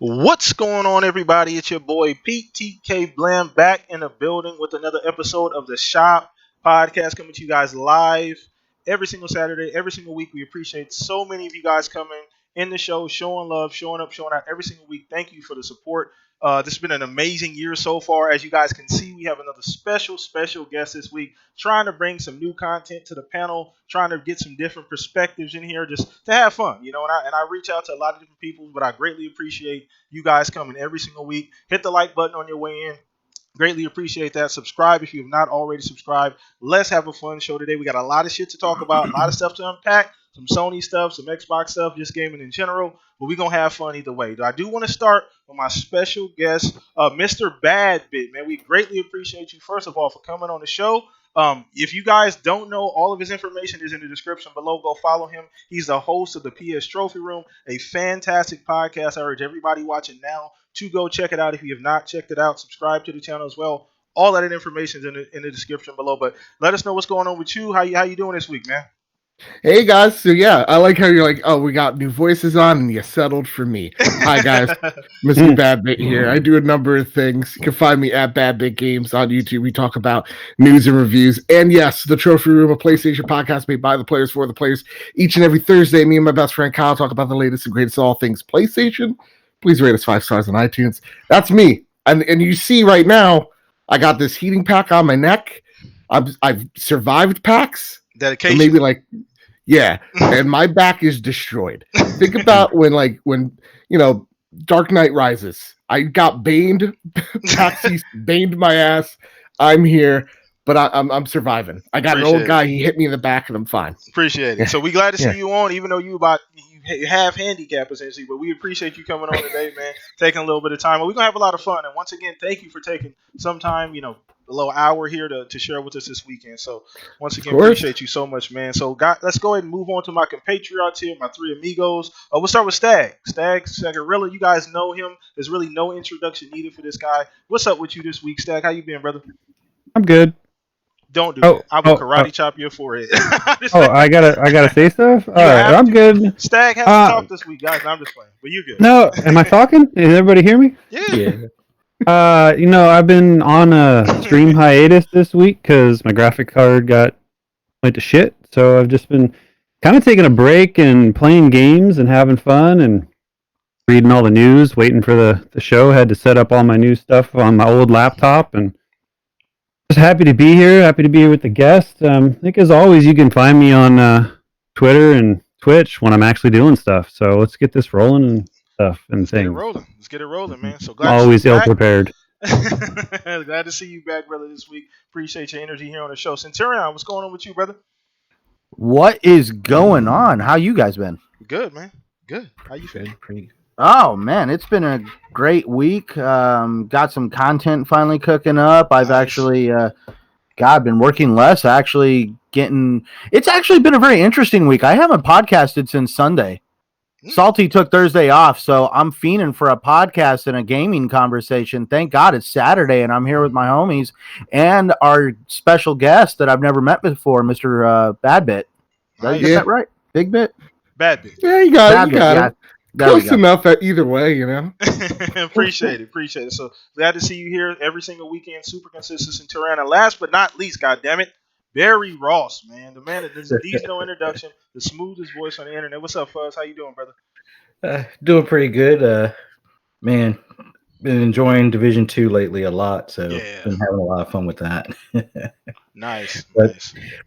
What's going on, everybody? It's your boy Pete TK Blam back in the building with another episode of the Shop Podcast coming to you guys live every single Saturday, every single week. We appreciate so many of you guys coming in the show, showing love, showing up, showing out every single week. Thank you for the support. This has been an amazing year so far. As you guys can see, we have another special guest this week, trying to bring some new content to the panel, trying to get some different perspectives in here just to have fun, And I reach out to a lot of different people, but I greatly appreciate you guys coming every single week. Hit the like button on your way in. Greatly appreciate that. Subscribe if you have not already subscribed. Let's have a fun show today. We got a lot of shit to talk about, a lot of stuff to unpack, some Sony stuff, some Xbox stuff, just gaming in general. But we're going to have fun either way. I do want to start with my special guest, Mr. Badbit. Man, we greatly appreciate you, first of all, for coming on the show. If you guys don't know, all of his information is in the description below. Go follow him. He's the host of the PS Trophy Room, a fantastic podcast. I urge everybody watching now to go check it out. If you have not checked it out, subscribe to the channel as well. All that information is in the description below. But let us know what's going on with you. How you doing this week, man? Hey guys, so yeah, I like how you're like, oh, we got new voices on and you settled for me. Hi guys, Mr. Badbit here. I do a number of things. You can find me at Badbit Games on YouTube. We talk about news and reviews. And yes, the Trophy Room, a PlayStation podcast made by the players for the players. Each and every Thursday, me and my best friend Kyle talk about the latest and greatest of all things PlayStation. Please rate us 5 stars on iTunes. That's me. And you see right now, I got this heating pack on my neck. I've survived packs. Dedication. Maybe like, yeah, and my back is destroyed. Think about when Dark Knight Rises. I got baned. Taxis baned my ass. I'm here, but I'm surviving. I got an old guy. He hit me in the back, and I'm fine. Appreciate it. So we glad to see you on, even though you have handicap essentially, but we appreciate you coming on today, man. Taking a little bit of time. We're gonna have a lot of fun. And once again, thank you for taking some time, a little hour here to share with us this weekend. So once again, appreciate you so much, man. So let's go ahead and move on to my compatriots here, my three amigos. We'll start with Staggerilla. You guys know him. There's really no introduction needed for this guy. What's up with you this week, Stag? How you been, brother? I'm good. Don't do that. I will karate chop your forehead. I gotta say stuff. All right, I'm good. Stag has to talk this week, guys. I'm just playing, but you good. No, am I talking? Does everybody hear me? Yeah. I've been on a stream hiatus this week because my graphic card went to shit. So I've just been kind of taking a break and playing games and having fun and reading all the news, waiting for the show. Had to set up all my new stuff on my old laptop and just happy to be here. Happy to be here with the guest. I think as always, you can find me on Twitter and Twitch when I'm actually doing stuff. So let's get this rolling and stuff and things. Let's get it rolling, man. So always ill prepared. Glad to see you back, brother, this week. Appreciate your energy here on the show. Centurion, what's going on with you, brother? What is going on? How you guys been? Good, man. Good. How you feeling? Pretty. Oh man, it's been a great week. Got some content finally cooking up. I've actually, been working less. It's actually been a very interesting week. I haven't podcasted since Sunday. Salty took Thursday off, so I'm fiending for a podcast and a gaming conversation. Thank God it's Saturday, and I'm here with my homies and our special guest that I've never met before, Mr. Badbit. Did I get that right? Big Bit? Badbit. Yeah, you got it. Yeah. Close enough at either way, Appreciate it. So glad to see you here every single weekend. Super consistent Centurion. And last but not least, goddammit, Barry Ross, man. The man that needs no introduction, the smoothest voice on the internet. What's up, Fuzz? How you doing, brother? Doing pretty good. Man, been enjoying Division 2 lately a lot, so been having a lot of fun with that. Nice.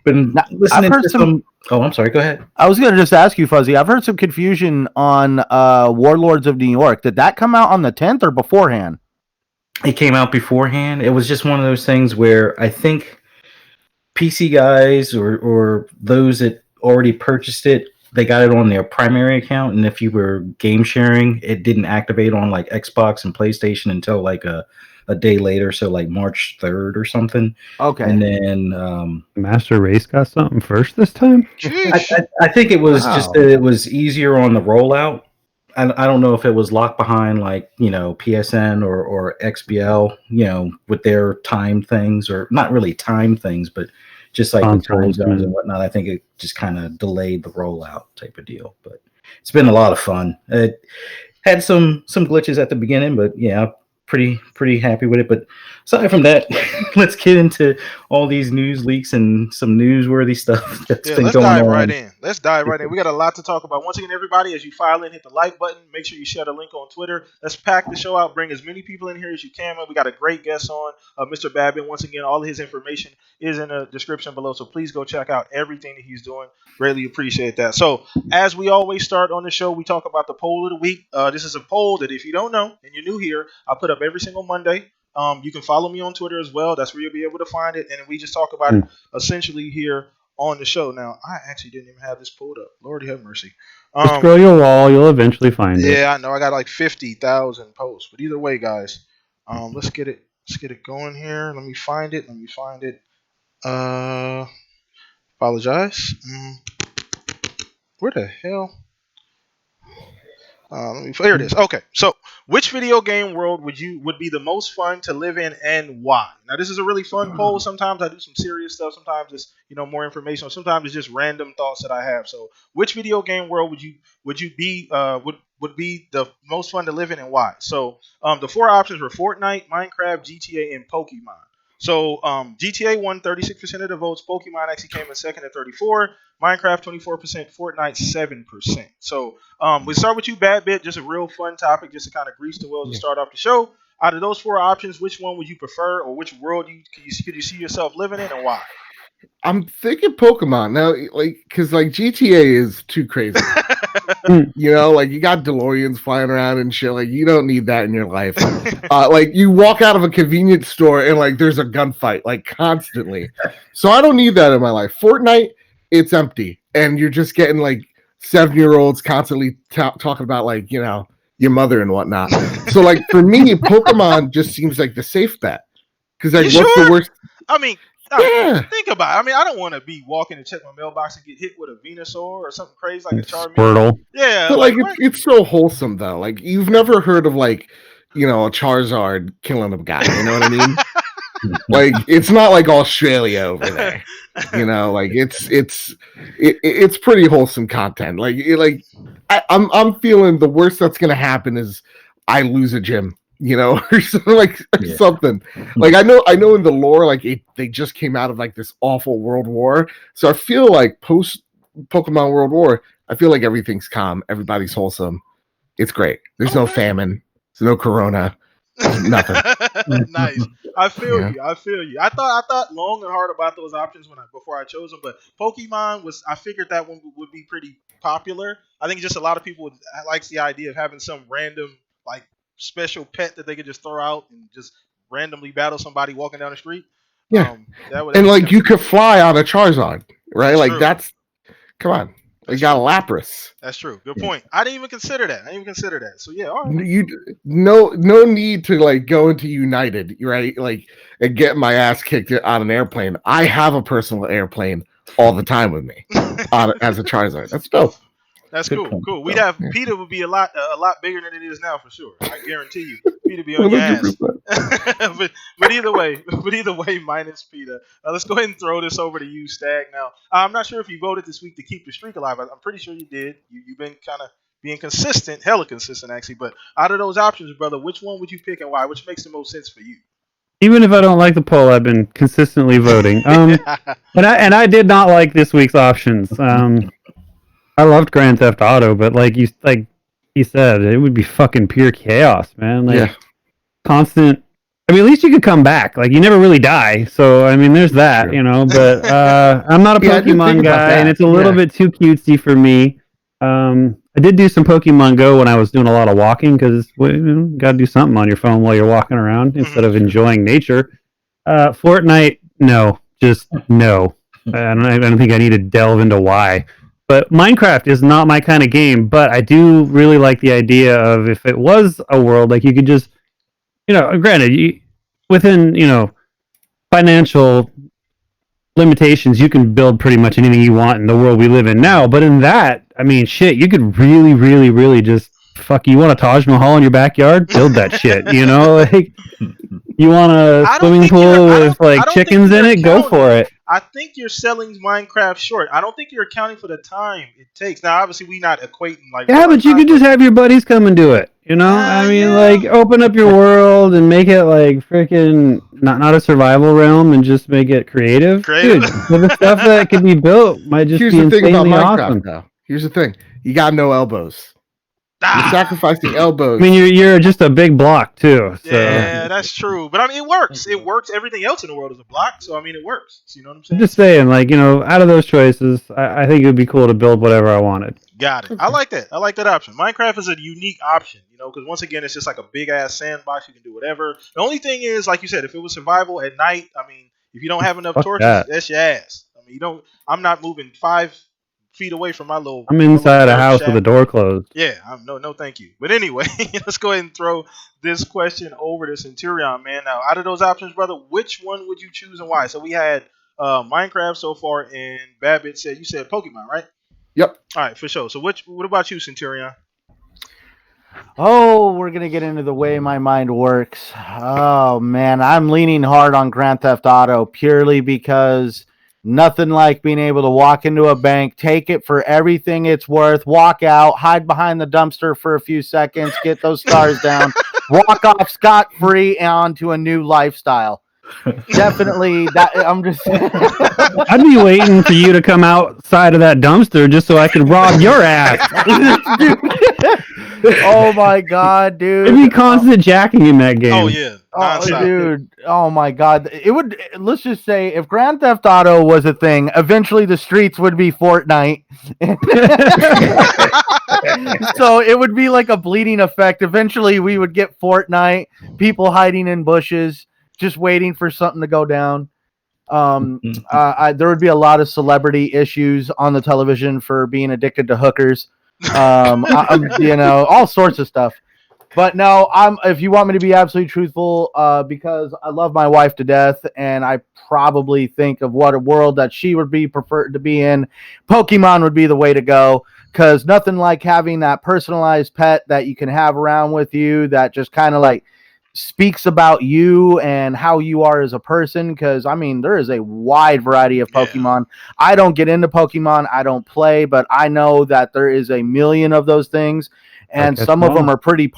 Been listening to some... Oh, I'm sorry. Go ahead. I was going to just ask you, Fuzzy. I've heard some confusion on Warlords of New York. Did that come out on the 10th or beforehand? It came out beforehand. It was just one of those things where I think PC guys or those that already purchased it, they got it on their primary account, and if you were game sharing, it didn't activate on like Xbox and PlayStation until like a day later, so like March 3rd or something. Okay. And then Master Race got something first this time? I think it was just that it was easier on the rollout. I don't know if it was locked behind like, PSN or XBL, with their time things, or not really time things, but just like the time zones and whatnot. I think it just kind of delayed the rollout type of deal, but it's been a lot of fun. had some glitches at the beginning, but yeah, pretty happy with it. But aside from that, let's get into all these news leaks and some newsworthy stuff that's been let's going dive on. right in. Let's dive right in. We got a lot to talk about. Once again, everybody, as you file in, hit the like button. Make sure you share the link on Twitter. Let's pack the show out. Bring as many people in here as you can. Man. We got a great guest on, Mr. Babbitt. Once again, all of his information is in the description below, so please go check out everything that he's doing. Greatly appreciate that. So, as we always start on the show, we talk about the poll of the week. This is a poll that, if you don't know and you're new here, I put up every single Monday. You can follow me on Twitter as well. That's where you'll be able to find it. And we just talk about it essentially here on the show. Now, I actually didn't even have this pulled up. Lord have mercy. Just scroll your wall. You'll eventually find it. Yeah, I know. I got like 50,000 posts. But either way, guys, let's get it going here. Let me find it. Apologize. Where the hell? Here it is. Okay, so which video game world would be the most fun to live in, and why? Now, this is a really fun poll. Sometimes I do some serious stuff. Sometimes it's more informational. Sometimes it's just random thoughts that I have. So, which video game world would be the most fun to live in, and why? So, the four options were Fortnite, Minecraft, GTA, and Pokemon. So, GTA won 36% of the votes. Pokemon actually came in second at 34%. Minecraft 24%. Fortnite 7%. So, we start with you, Bad Bit. Just a real fun topic, just to kind of grease the wheels and start off the show. Out of those four options, which one would you prefer, or which world could you see yourself living in, and why? I'm thinking Pokemon now, because GTA is too crazy. You got DeLoreans flying around and shit. Like, you don't need that in your life. You walk out of a convenience store and there's a gunfight constantly. So I don't need that in my life. Fortnite, it's empty, and you're just getting 7-year-olds constantly talking about your mother and whatnot. So for me, Pokemon just seems like the safe bet. Because what's the worst? I mean. Yeah. Think about it. I mean, I don't want to be walking and check my mailbox and get hit with a Venusaur or something crazy like a Charmander. Squirtle. Yeah. But it's so wholesome though. You've never heard of a Charizard killing a guy. You know what I mean? It's not like Australia over there. It's pretty wholesome content. I'm feeling the worst that's gonna happen is I lose a gym. Or something. I know in the lore, they just came out of this awful world war. So I feel post Pokemon World War, I feel everything's calm, everybody's wholesome. It's great. There's no famine. There's no corona. Nothing. Nice. I feel you. I thought long and hard about those options before I chose them, but Pokemon I figured that one would be pretty popular. I think just a lot of people likes the idea of having some random special pet that they could just throw out and just randomly battle somebody walking down the street. Yeah. You could fly on a Charizard, right? That's come on. You got a Lapras. That's true. Good point. I didn't even consider that. So yeah, all right. You no need to go into United, right? And get my ass kicked on an airplane. I have a personal airplane all the time with me as a Charizard. That's dope. That's cool. Cool. We'd have Peter would be a lot bigger than it is now for sure. I guarantee you, Peter be on your ass. but either way, minus Peter. Let's go ahead and throw this over to you, Stag. Now, I'm not sure if you voted this week to keep the streak alive. I'm pretty sure you did. You've been kind of being consistent, hella consistent actually. But out of those options, brother, which one would you pick and why? Which makes the most sense for you? Even if I don't like the poll, I've been consistently voting. And I did not like this week's options. I loved Grand Theft Auto, but like you said, it would be fucking pure chaos, man. Constant. I mean, at least you could come back. You never really die, so I mean, there's that, But I'm not a Pokemon guy, and it's a little bit too cutesy for me. I did do some Pokemon Go when I was doing a lot of walking because you got to do something on your phone while you're walking around instead of enjoying nature. Fortnite, no, just no. I don't think I need to delve into why. But Minecraft is not my kind of game, but I do really like the idea of if it was a world, you could just, granted, within, financial limitations, you can build pretty much anything you want in the world we live in now. But in that, I mean, shit, you could really, really, really just, you want a Taj Mahal in your backyard? Build that shit, You want a swimming pool with chickens in it? Go for it. I think you're selling Minecraft short. I don't think you're accounting for the time it takes. Now, obviously, we're not equating Yeah, but you could just have your buddies come and do it. You know, I mean, yeah. like open up your world and make it like freaking not a survival realm and just make it creative, Creative. dude. So the stuff that can be built might just Here's be the thing about insanely Minecraft, awesome. though. Here's the thing: you got no elbows. You're sacrificing elbows. I mean, you're just a big block too. So Yeah, that's true. But I mean, it works. It works. Everything else in the world is a block, so I mean, it works. You know what I'm I'm saying? just saying, like, you know, out of those choices, I think it would be cool to build whatever I wanted. Got it. I like that. I like that option. Minecraft is a unique option, you know, because once again, it's just like a big ass sandbox. You can do whatever. The only thing is, like you said, if it was survival at night, I mean, if you don't have enough Fuck torches, that. that's your ass. I mean, you don't. I'm not moving 5 feet away from my little. I'm my little inside a dirt house shack. with a door closed. Yeah, no, thank you. But anyway, let's go ahead and throw this question over to Centurion, man. Now, out of those options, brother, which one would you choose and why? So we had Minecraft so far, and Babbitt said you said Pokemon, right? Yep. All right, for sure. So what about you, Centurion? Oh, we're gonna get into the way my mind works. Oh man, I'm leaning hard on Grand Theft Auto purely because nothing like being able to walk into a bank, take it for everything it's worth, walk out, hide behind the dumpster for a few seconds, get those stars down, walk off scot-free and onto a new lifestyle. Definitely, that I'm just. I'd be waiting for you to come outside of that dumpster just so I could rob your ass. Oh my god, dude! It'd be constant jacking in that game. Oh yeah, Oh, nonstop. dude! Oh my God! It would. Let's just say, if Grand Theft Auto was a thing, eventually the streets would be Fortnite. So it would be like a bleeding effect. Eventually, we would get Fortnite, people hiding in bushes, just waiting for something to go down. There would be a lot of celebrity issues on the television for being addicted to hookers. You know, all sorts of stuff. But no, if you want me to be absolutely truthful, because I love my wife to death, and I probably think of what a world that she would be preferred to be in, Pokemon would be the way to go. Because nothing like having that personalized pet that you can have around with you that just kind of like speaks about you and how you are as a person. Because I mean, there is a wide variety of Pokemon. I don't get into Pokemon, I don't play, but I know that there is a million of those things. And some of them are pretty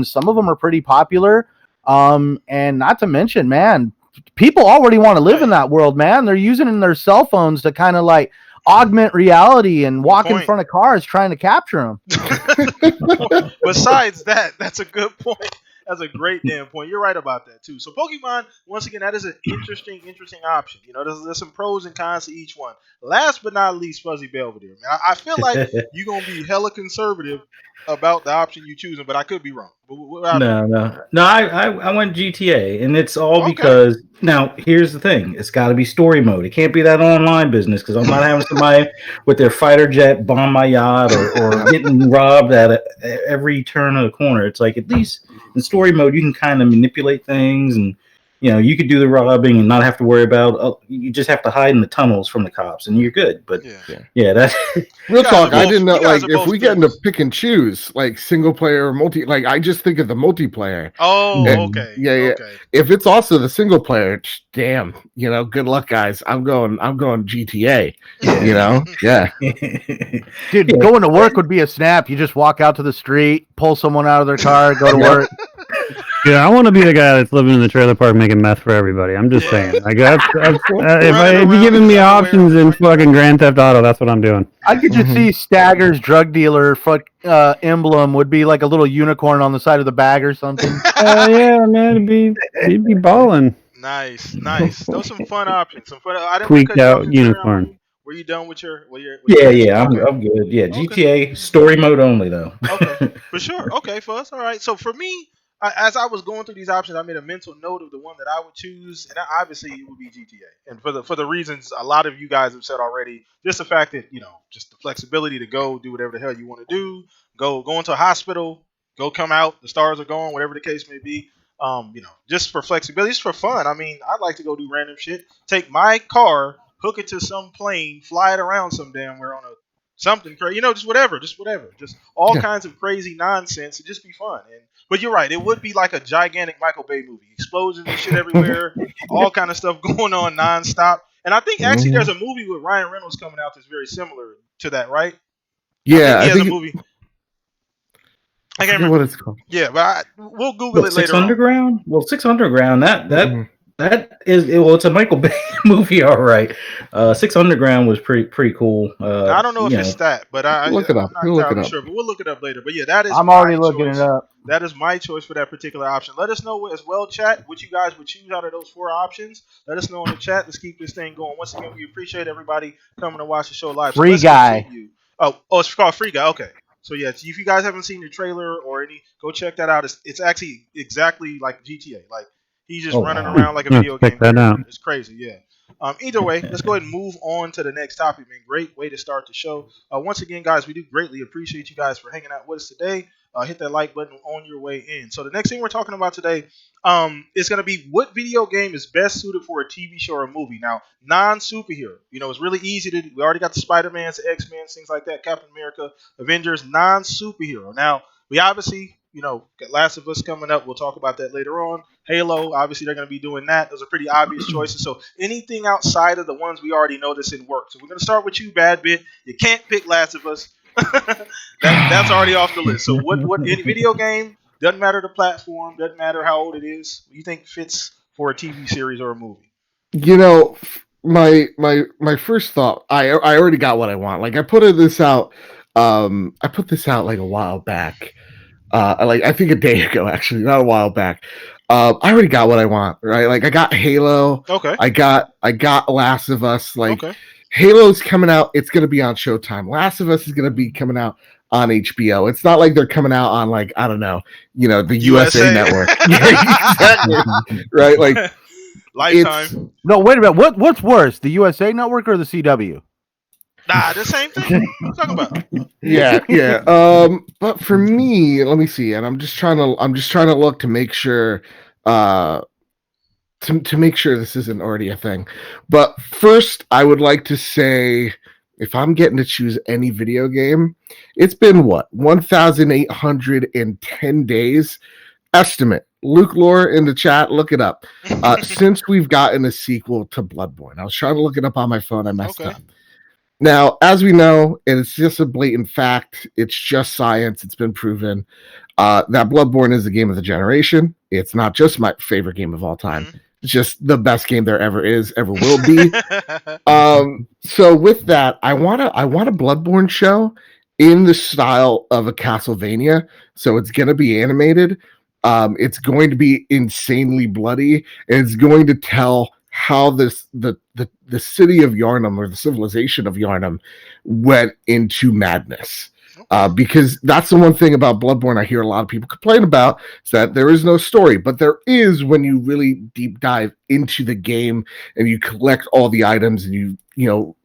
some of them are pretty popular. And not to mention, man, people already want to live in that world, man. They're using in their cell phones to kind of like augment reality and walk in front of cars trying to capture them. Besides that, that's a good point. That's a great damn point. You're right about that too. So Pokemon, once again, that is an interesting option. You know, there's some pros and cons to each one. Last but not least, Fuzzy Belvedere. Man, I feel like you're gonna be hella conservative about the option you choosing, but I could be wrong. No. I went GTA, and it's all because now here's the thing: it's got to be story mode. It can't be that online business because I'm not having somebody with their fighter jet bomb my yacht or getting robbed at every turn of the corner. It's like at least in story mode you can kind of manipulate things, and you know you could do the robbing and not have to worry about. You just have to hide in the tunnels from the cops, and you're good. But yeah, that's real talk. I didn't know like if we get into pick and choose like single player or multi. Like I just think of the multiplayer. Oh, okay. Yeah. If it's also the single player, damn, you know, good luck, guys. I'm going GTA. You know, dude, going to work would be a snap. You just walk out to the street, pull someone out of their car, go to work. Yeah, I want to be the guy that's living in the trailer park making meth for everybody. I'm just saying. Like, if you're giving me options in fucking Grand Theft Auto, that's what I'm doing. I could just see Stagger's drug dealer emblem would be like a little unicorn on the side of the bag or something. Yeah, man, he'd be balling. Nice. Those some fun options. Some fun. I didn't tweaked out unicorn. Were you done with your? Yeah, I'm good. Yeah, GTA story mode only though. Okay, for sure. Okay, Fuzz. All right. So for me, as I was going through these options, I made a mental note of the one that I would choose, and obviously it would be GTA. And for the reasons a lot of you guys have said already, just the fact that just the flexibility to go do whatever the hell you want to do, go into a hospital, go come out, the stars are gone, whatever the case may be. Just for flexibility, just for fun. I mean, I'd like to go do random shit. Take my car, hook it to some plane, fly it around some damn where on something crazy, just whatever, just all kinds of crazy nonsense. It'd just be fun. But you're right, it would be like a gigantic Michael Bay movie, explosions and shit everywhere, all kind of stuff going on nonstop. And I think actually there's a movie with Ryan Reynolds coming out that's very similar to that, right? Yeah, I think he has a movie. I can't forget remember what it's called. Yeah, but we'll Google it Six later on. Underground? Well, Six Underground, Mhm. that is well, it's a Michael Bay movie, all right. Six Underground was pretty cool. Now, I don't know if You it's know, that, but I'm Look it not up. We'll look it entirely up. sure. But we'll look it up later. But yeah, that is I'm my already looking choice. it up. That is my choice for that particular option. Let us know as well, chat, what you guys would choose out of those 4 options. Let us know in the chat. Let's keep this thing going. Once again, we appreciate everybody coming to watch the show live. Free let's Guy. continue. Oh, it's called Free Guy. Okay. So yeah, if you guys haven't seen the trailer or any, go check that out. It's actually exactly like GTA. Like he's just Oh, running wow. around like a Let's video check game that character. out. It's crazy, yeah. Either way, let's go ahead and move on to the next topic, man. Great way to start the show. Once again, guys, we do greatly appreciate you guys for hanging out with us today. Hit that like button on your way in. So the next thing we're talking about today is going to be what video game is best suited for a TV show or a movie. Now, non-superhero. It's really easy to. We already got the Spider-Mans, the X-Men, things like that. Captain America, Avengers, non-superhero. Now, we obviously, got Last of Us coming up. We'll talk about that later on. Halo, obviously, they're going to be doing that. Those are pretty obvious choices. So anything outside of the ones we already know that's in work. So we're going to start with you, Bad Bit. You can't pick Last of Us. That's already off the list. So what any video game, doesn't matter the platform, doesn't matter how old it is, what you think fits for a TV series or a movie? My first thought, I already got what I want. Like I put this out like a while back. Like I think a day ago, actually, not a while back. I already got what I want, right? Like I got Halo. Okay. I got Last of Us. Like Okay. Halo's coming out. It's gonna be on Showtime. Last of Us is gonna be coming out on HBO. It's not like they're coming out on like I don't know, the USA Network. Yeah, exactly. Right? Like Lifetime. No, wait a minute. What's worse, the USA Network or the CW? Nah, the same thing. What are you talking about? Yeah. But for me, let me see, and I'm just trying to look to make sure, to make sure this isn't already a thing. But first, I would like to say, if I'm getting to choose any video game, it's been 1,810 days estimate. Luke Lore in the chat, look it up. Since we've gotten a sequel to Bloodborne, I was trying to look it up on my phone. I messed up. Now, as we know, and it's just a blatant fact, it's just science, it's been proven, that Bloodborne is the game of the generation. It's not just my favorite game of all time. Mm-hmm. It's just the best game there ever is, ever will be. So with that, I want a Bloodborne show in the style of a Castlevania. So it's going to be animated. It's going to be insanely bloody, and it's going to tell how the city of Yharnam, or the civilization of Yharnam, went into madness. Because that's the one thing about Bloodborne I hear a lot of people complain about, is that there is no story. But there is when you really deep dive into the game and you collect all the items and you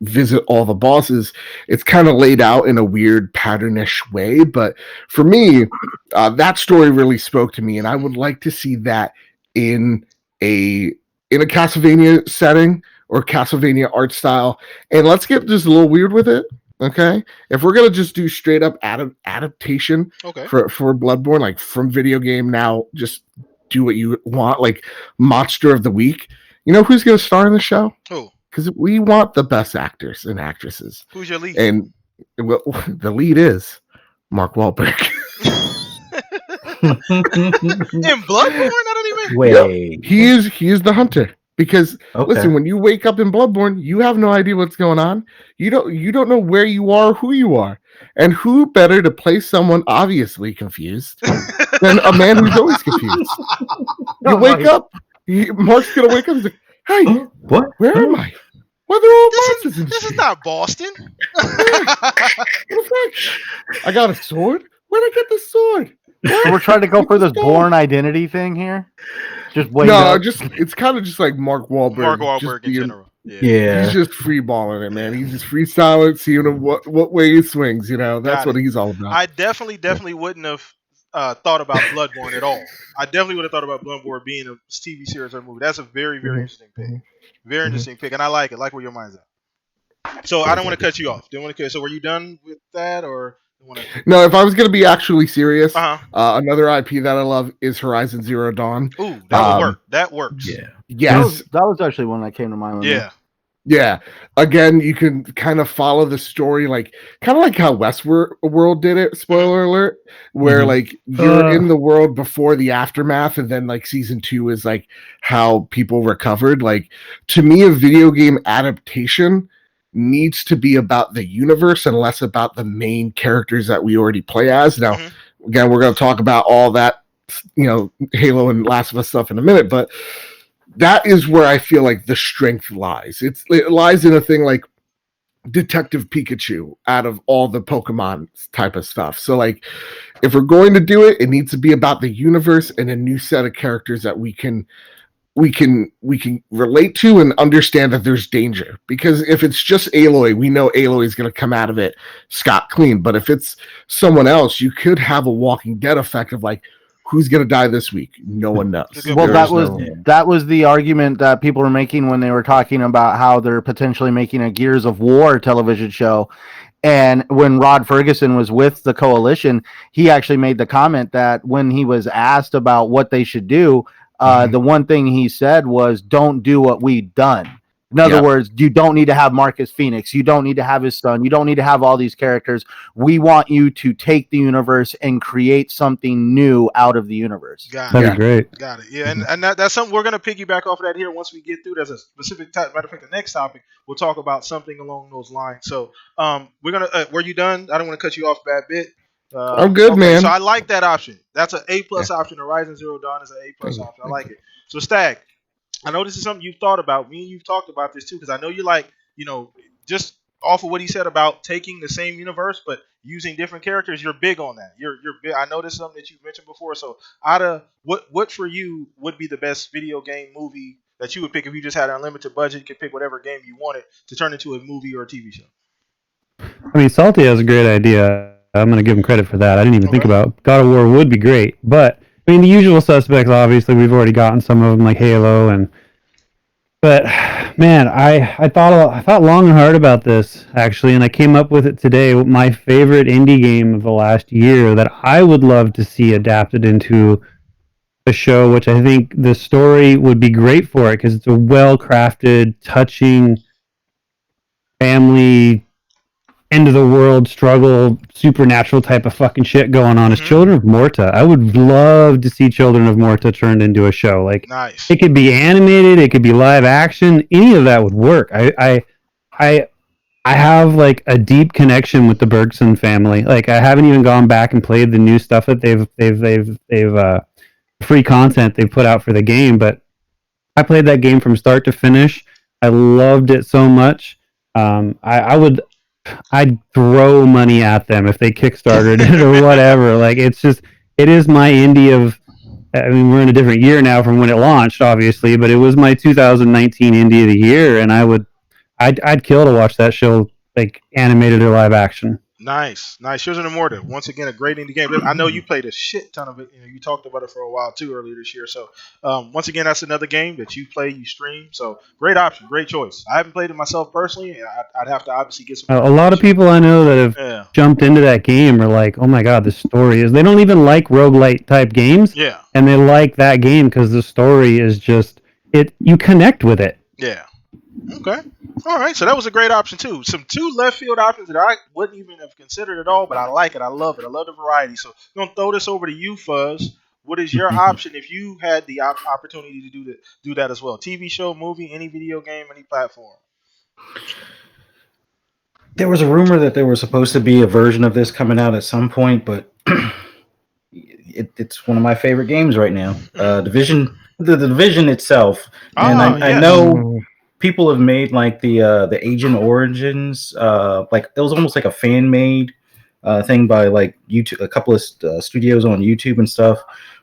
visit all the bosses. It's kind of laid out in a weird patternish way. But for me, that story really spoke to me, and I would like to see that in a Castlevania setting or Castlevania art style. And let's get just a little weird with it. Okay, if we're gonna just do straight up adaptation for Bloodborne, like from video game, now just do what you want, like Monster of the Week. You know who's gonna star in the show? Who? Because we want the best actors and actresses. Who's your lead? And the lead is Mark Wahlberg. In Bloodborne, I don't even. Wait, he is the hunter. Because listen, when you wake up in Bloodborne, you have no idea what's going on. You don't know where you are, who you are, and who better to play someone obviously confused than a man who's always confused. You wake up, Mark's gonna wake up and say, "Hey, what? Where am I? Why are there all monsters in This street? is not Boston." I got a sword. Where'd I get the sword? So we're trying to go for this Bourne identity thing here. It's kind of just like Mark Wahlberg. Mark Wahlberg in general. Yeah. He's just freeballing it, man. He's just freestyling, seeing what way he swings. That's what he's all about. I definitely wouldn't have thought about Bloodborne at all. I definitely would have thought about Bloodborne being a TV series or movie. That's a very, very interesting pick. Very interesting pick, and I like it. Like where your mind's at. So I don't want to cut you off. So were you done with that, or? No, if I was going to be actually serious, another IP that I love is Horizon Zero Dawn. Ooh, that would work. That works. Yeah. Yes. That was actually one that came to mind. Yeah. Yeah. Again, you can kind of follow the story, kind of like how Westworld did it. Spoiler alert, where Mhm. you're in the world before the aftermath, and then season 2 is how people recovered. To me, a video game adaptation needs to be about the universe and less about the main characters that we already play as. Now, again, we're going to talk about all that, Halo and Last of Us stuff in a minute, but that is where I feel like the strength lies. It lies in a thing like Detective Pikachu out of all the Pokemon type of stuff. So if we're going to do it, it needs to be about the universe and a new set of characters that we can relate to and understand that there's danger. Because if it's just Aloy, we know Aloy is going to come out of it scot clean. But if it's someone else, you could have a Walking Dead effect of who's going to die this week? No one knows. Well, that was the argument that people were making when they were talking about how they're potentially making a Gears of War television show. And when Rod Ferguson was with the Coalition, he actually made the comment that when he was asked about what they should do, the one thing he said was, don't do what we've done. In other words, you don't need to have Marcus Phoenix. You don't need to have his son. You don't need to have all these characters. We want you to take the universe and create something new out of the universe. That'd be great. Got it. Yeah, and that's something we're going to piggyback off of that here once we get through. There's a specific type. Matter of fact, the next topic, we'll talk about something along those lines. So we're going to, were you done? I don't want to cut you off bad bit. I'm good, man. So I like that option. That's an A+ option. Horizon Zero Dawn is an A+ option. I like it. So Stag, I know this is something you've thought about. Me and you've talked about this too, because I know you just off of what he said about taking the same universe but using different characters. You're big on that. You're big. I know this is something that you've mentioned before. So out of what for you would be the best video game movie that you would pick if you just had an unlimited budget, you could pick whatever game you wanted to turn into a movie or a TV show? I mean, Salty has a great idea. I'm going to give him credit for that. I didn't even think about God of War would be great, but I mean, the usual suspects. Obviously, we've already gotten some of them, like Halo, but man, I thought long and hard about this actually, and I came up with it today. My favorite indie game of the last year that I would love to see adapted into a show, which I think the story would be great for it because it's a well-crafted, touching family end of the world struggle, supernatural type of fucking shit going on. Is Children of Morta. I would love to see Children of Morta turned into a show. Nice. It could be animated, it could be live action. Any of that would work. I have a deep connection with the Bergson family. I haven't even gone back and played the new stuff that they've free content they've put out for the game, but I played that game from start to finish. I loved it so much. I'd throw money at them if they kickstarted it or whatever. It is my indie of. I mean, we're in a different year now from when it launched, obviously, but it was my 2019 indie of the year, and I'd kill to watch that show, animated or live action. Nice. Children of Morta. Once again, a great indie game. I know you played a shit ton of it. You talked about it for a while too earlier this year. So once again, that's another game that you play, you stream. So great option, great choice. I haven't played it myself personally. I'd have to obviously get some. A lot of people I know that have jumped into that game are like, "Oh my god, the story is." They don't even like roguelite type games. Yeah. And they like that game because the story is just it. You connect with it. Yeah. Okay. All right. So that was a great option too. Some two left field options that I wouldn't even have considered at all, but I like it. I love it. I love the variety. So I'm gonna throw this over to you, Fuzz. What is your option if you had the opportunity to do that as well? TV show, movie, any video game, any platform. There was a rumor that there was supposed to be a version of this coming out at some point, but it's one of my favorite games right now. Division, the Division itself, and I know people have made the Agent Origins, it was almost like a fan made thing by YouTube, a couple of studios on YouTube and stuff,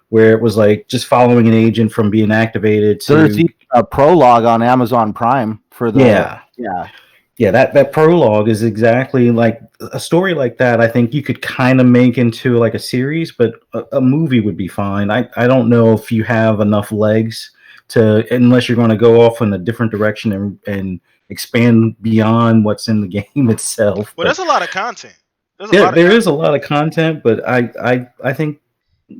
where it was just following an agent from being activated to. There's a prologue on Amazon Prime for the that prologue is exactly like a story like that. I think you could kind of make into a series, but a movie would be fine. I don't know if you have enough legs to, unless you're going to go off in a different direction and expand beyond what's in the game itself. Well, there's a lot of content. There is a lot of content, but I think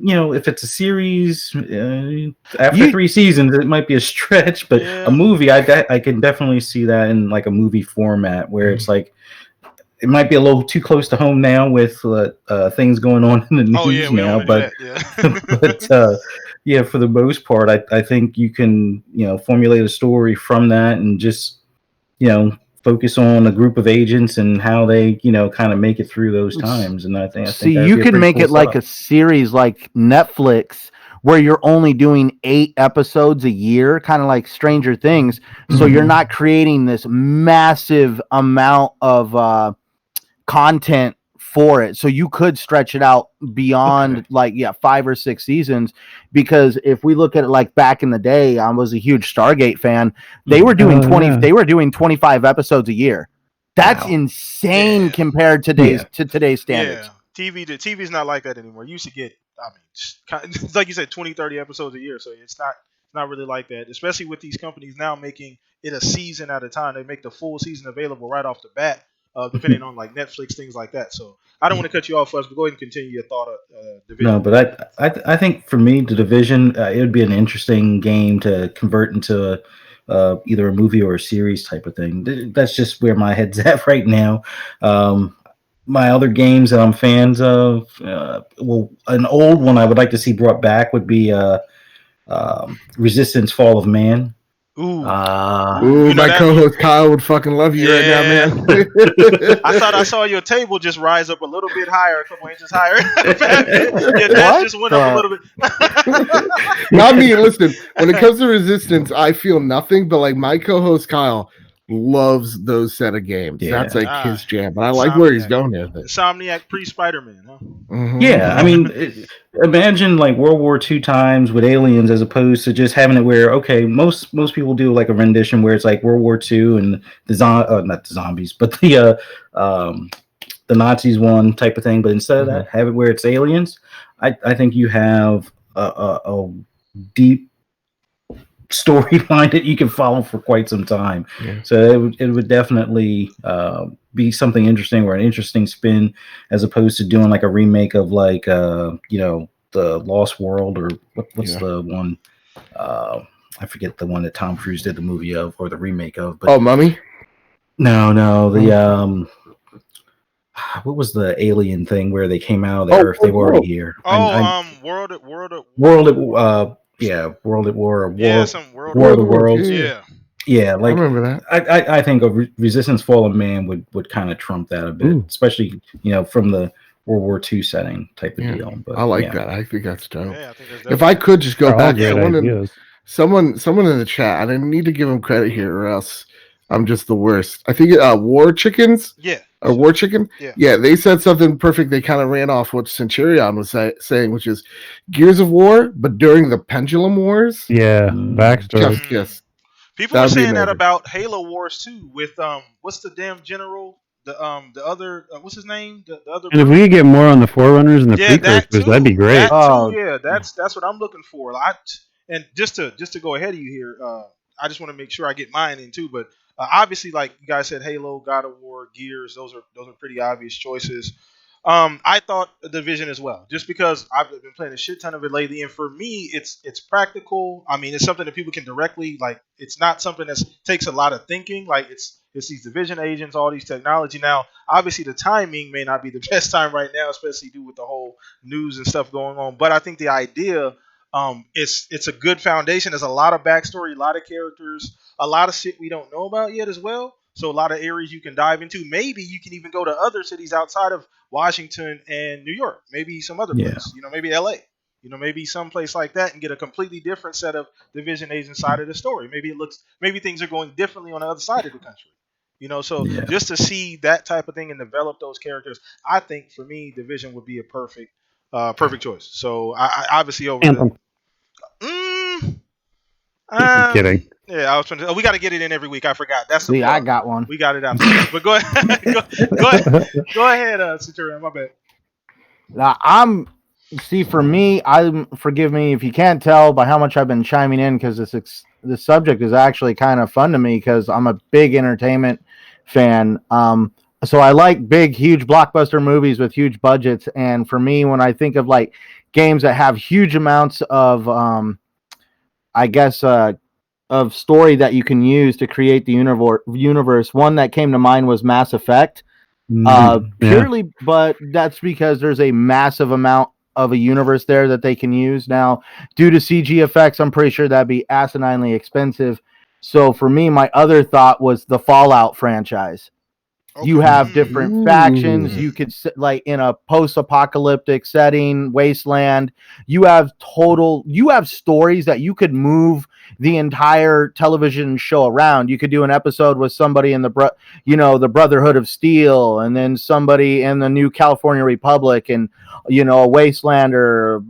if it's a series, after 3 seasons, it might be a stretch. But a movie, I can definitely see that in like a movie format where it's like it might be a little too close to home now with things going on in the news now. But for the most part, I think you can formulate a story from that and just focus on a group of agents and how they, kind of make it through those times. And I think you can make it like a series like Netflix where you're only doing 8 episodes a year, kind of like Stranger Things. So you're not creating this massive amount of content for it. So you could stretch it out beyond 5 or 6 seasons, because if we look at it like back in the day, I was a huge Stargate fan. They were doing 25 episodes a year. That's insane compared to today's standards. Yeah. TV's not like that anymore. You used to get, it's like you said, 20, 30 episodes a year. So it's not really like that, especially with these companies now making it a season at a time. They make the full season available right off the bat. Depending on like Netflix, things like that. So I don't want to cut you off, Fuzz, but go ahead and continue your thought of Division. No, but I think for me, the Division, it would be an interesting game to convert into either a movie or a series type of thing. That's just where my head's at right now. My other games that I'm fans of, an old one I would like to see brought back would be Resistance: Fall of Man. My co-host Kyle would fucking love you right now, man. I thought I saw your table just rise up a little bit higher, a couple inches higher. That just went up a little bit. Not me. Listen, when it comes to Resistance, I feel nothing, but like my co-host Kyle loves those set of games. That's like his jam. But I like where he's going with it. Insomniac pre-Spider-Man, huh? Mm-hmm. Yeah, I mean, imagine like World War II times with aliens, as opposed to just having it where most people do like a rendition where it's like World War II and not the zombies, but the Nazis one type of thing. But instead of that, have it where it's aliens. I think you have a deep storyline that you can follow for quite some time. So it would definitely be something interesting, or an interesting spin, as opposed to doing like a remake of like the Lost World, or what's the one, I forget the one that Tom Cruise did the movie of, or the remake of, but Mummy? No, the what was the alien thing where they came out of the Earth? They were already here. World at War, War of War of the Worlds. Yeah, like I remember that. I think a Resistance: Fall of Man would kind of trump that a bit, especially from the World War II setting type of deal. But I like that. I think that's dope. I think that's if I could just go back, someone in the chat, I didn't need to give him credit here, or else I'm just the worst. I think War Chickens. Or War Chicken? Yeah, they said something perfect. They kind of ran off what Centurion was saying, which is Gears of War, but during the Pendulum Wars. Yeah, backstory. Yes. People were saying that about Halo Wars too, with what's the damn general? The other what's his name? The other. And if we could get more on the Forerunners and the precursors, that'd be great. That's what I'm looking for. And just to go ahead of you here, I just want to make sure I get mine in too, but. Obviously, like you guys said, Halo, God of War, Gears, those are pretty obvious choices. I thought Division as well, just because I've been playing a shit ton of it lately, and for me, it's practical. I mean, it's something that people can directly like. It's not something that takes a lot of thinking. Like it's these Division agents, all these technology. Now, obviously, the timing may not be the best time right now, especially due with the whole news and stuff going on. But I think the idea, it's a good foundation. There's a lot of backstory, a lot of characters. A lot of shit we don't know about yet as well. So a lot of areas you can dive into. Maybe you can even go to other cities outside of Washington and New York. Maybe some other place. Maybe LA. Maybe someplace like that, and get a completely different set of Division agent side of the story. Maybe things are going differently on the other side of the country. Just to see that type of thing and develop those characters, I think for me, Division would be a perfect choice. So I obviously over Anthem. I'm kidding. Yeah, I was trying to. We got to get it in every week. I forgot. That's the. I got one. We got it out. But go ahead. go ahead, Centurion. My bad. Now for me, forgive me if you can't tell by how much I've been chiming in, because this subject is actually kind of fun to me because I'm a big entertainment fan. So I like big, huge blockbuster movies with huge budgets. And for me, when I think of like games that have huge amounts of, I guess, of story that you can use to create the universe, one that came to mind was Mass Effect. Yeah. Purely, but that's because there's a massive amount of a universe there that they can use. Now, due to CG effects, I'm pretty sure that'd be asininely expensive. So for me, my other thought was the Fallout franchise. You have different factions. You could like in a post-apocalyptic setting, wasteland. You have stories that you could move the entire television show around. You could do an episode with somebody in the Brotherhood of Steel, and then somebody in the New California Republic, and a wastelander,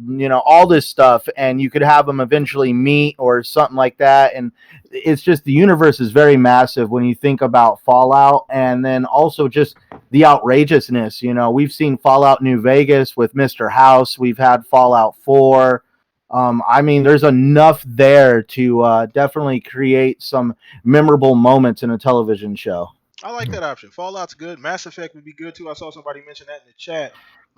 all this stuff, and you could have them eventually meet or something like that. And it's just, the universe is very massive when you think about Fallout. And then also just the outrageousness. We've seen Fallout New Vegas with Mr. House. We've had Fallout 4. There's enough there to definitely create some memorable moments in a television show. I like that option. Fallout's good. Mass Effect would be good too. I saw somebody mention that in the chat.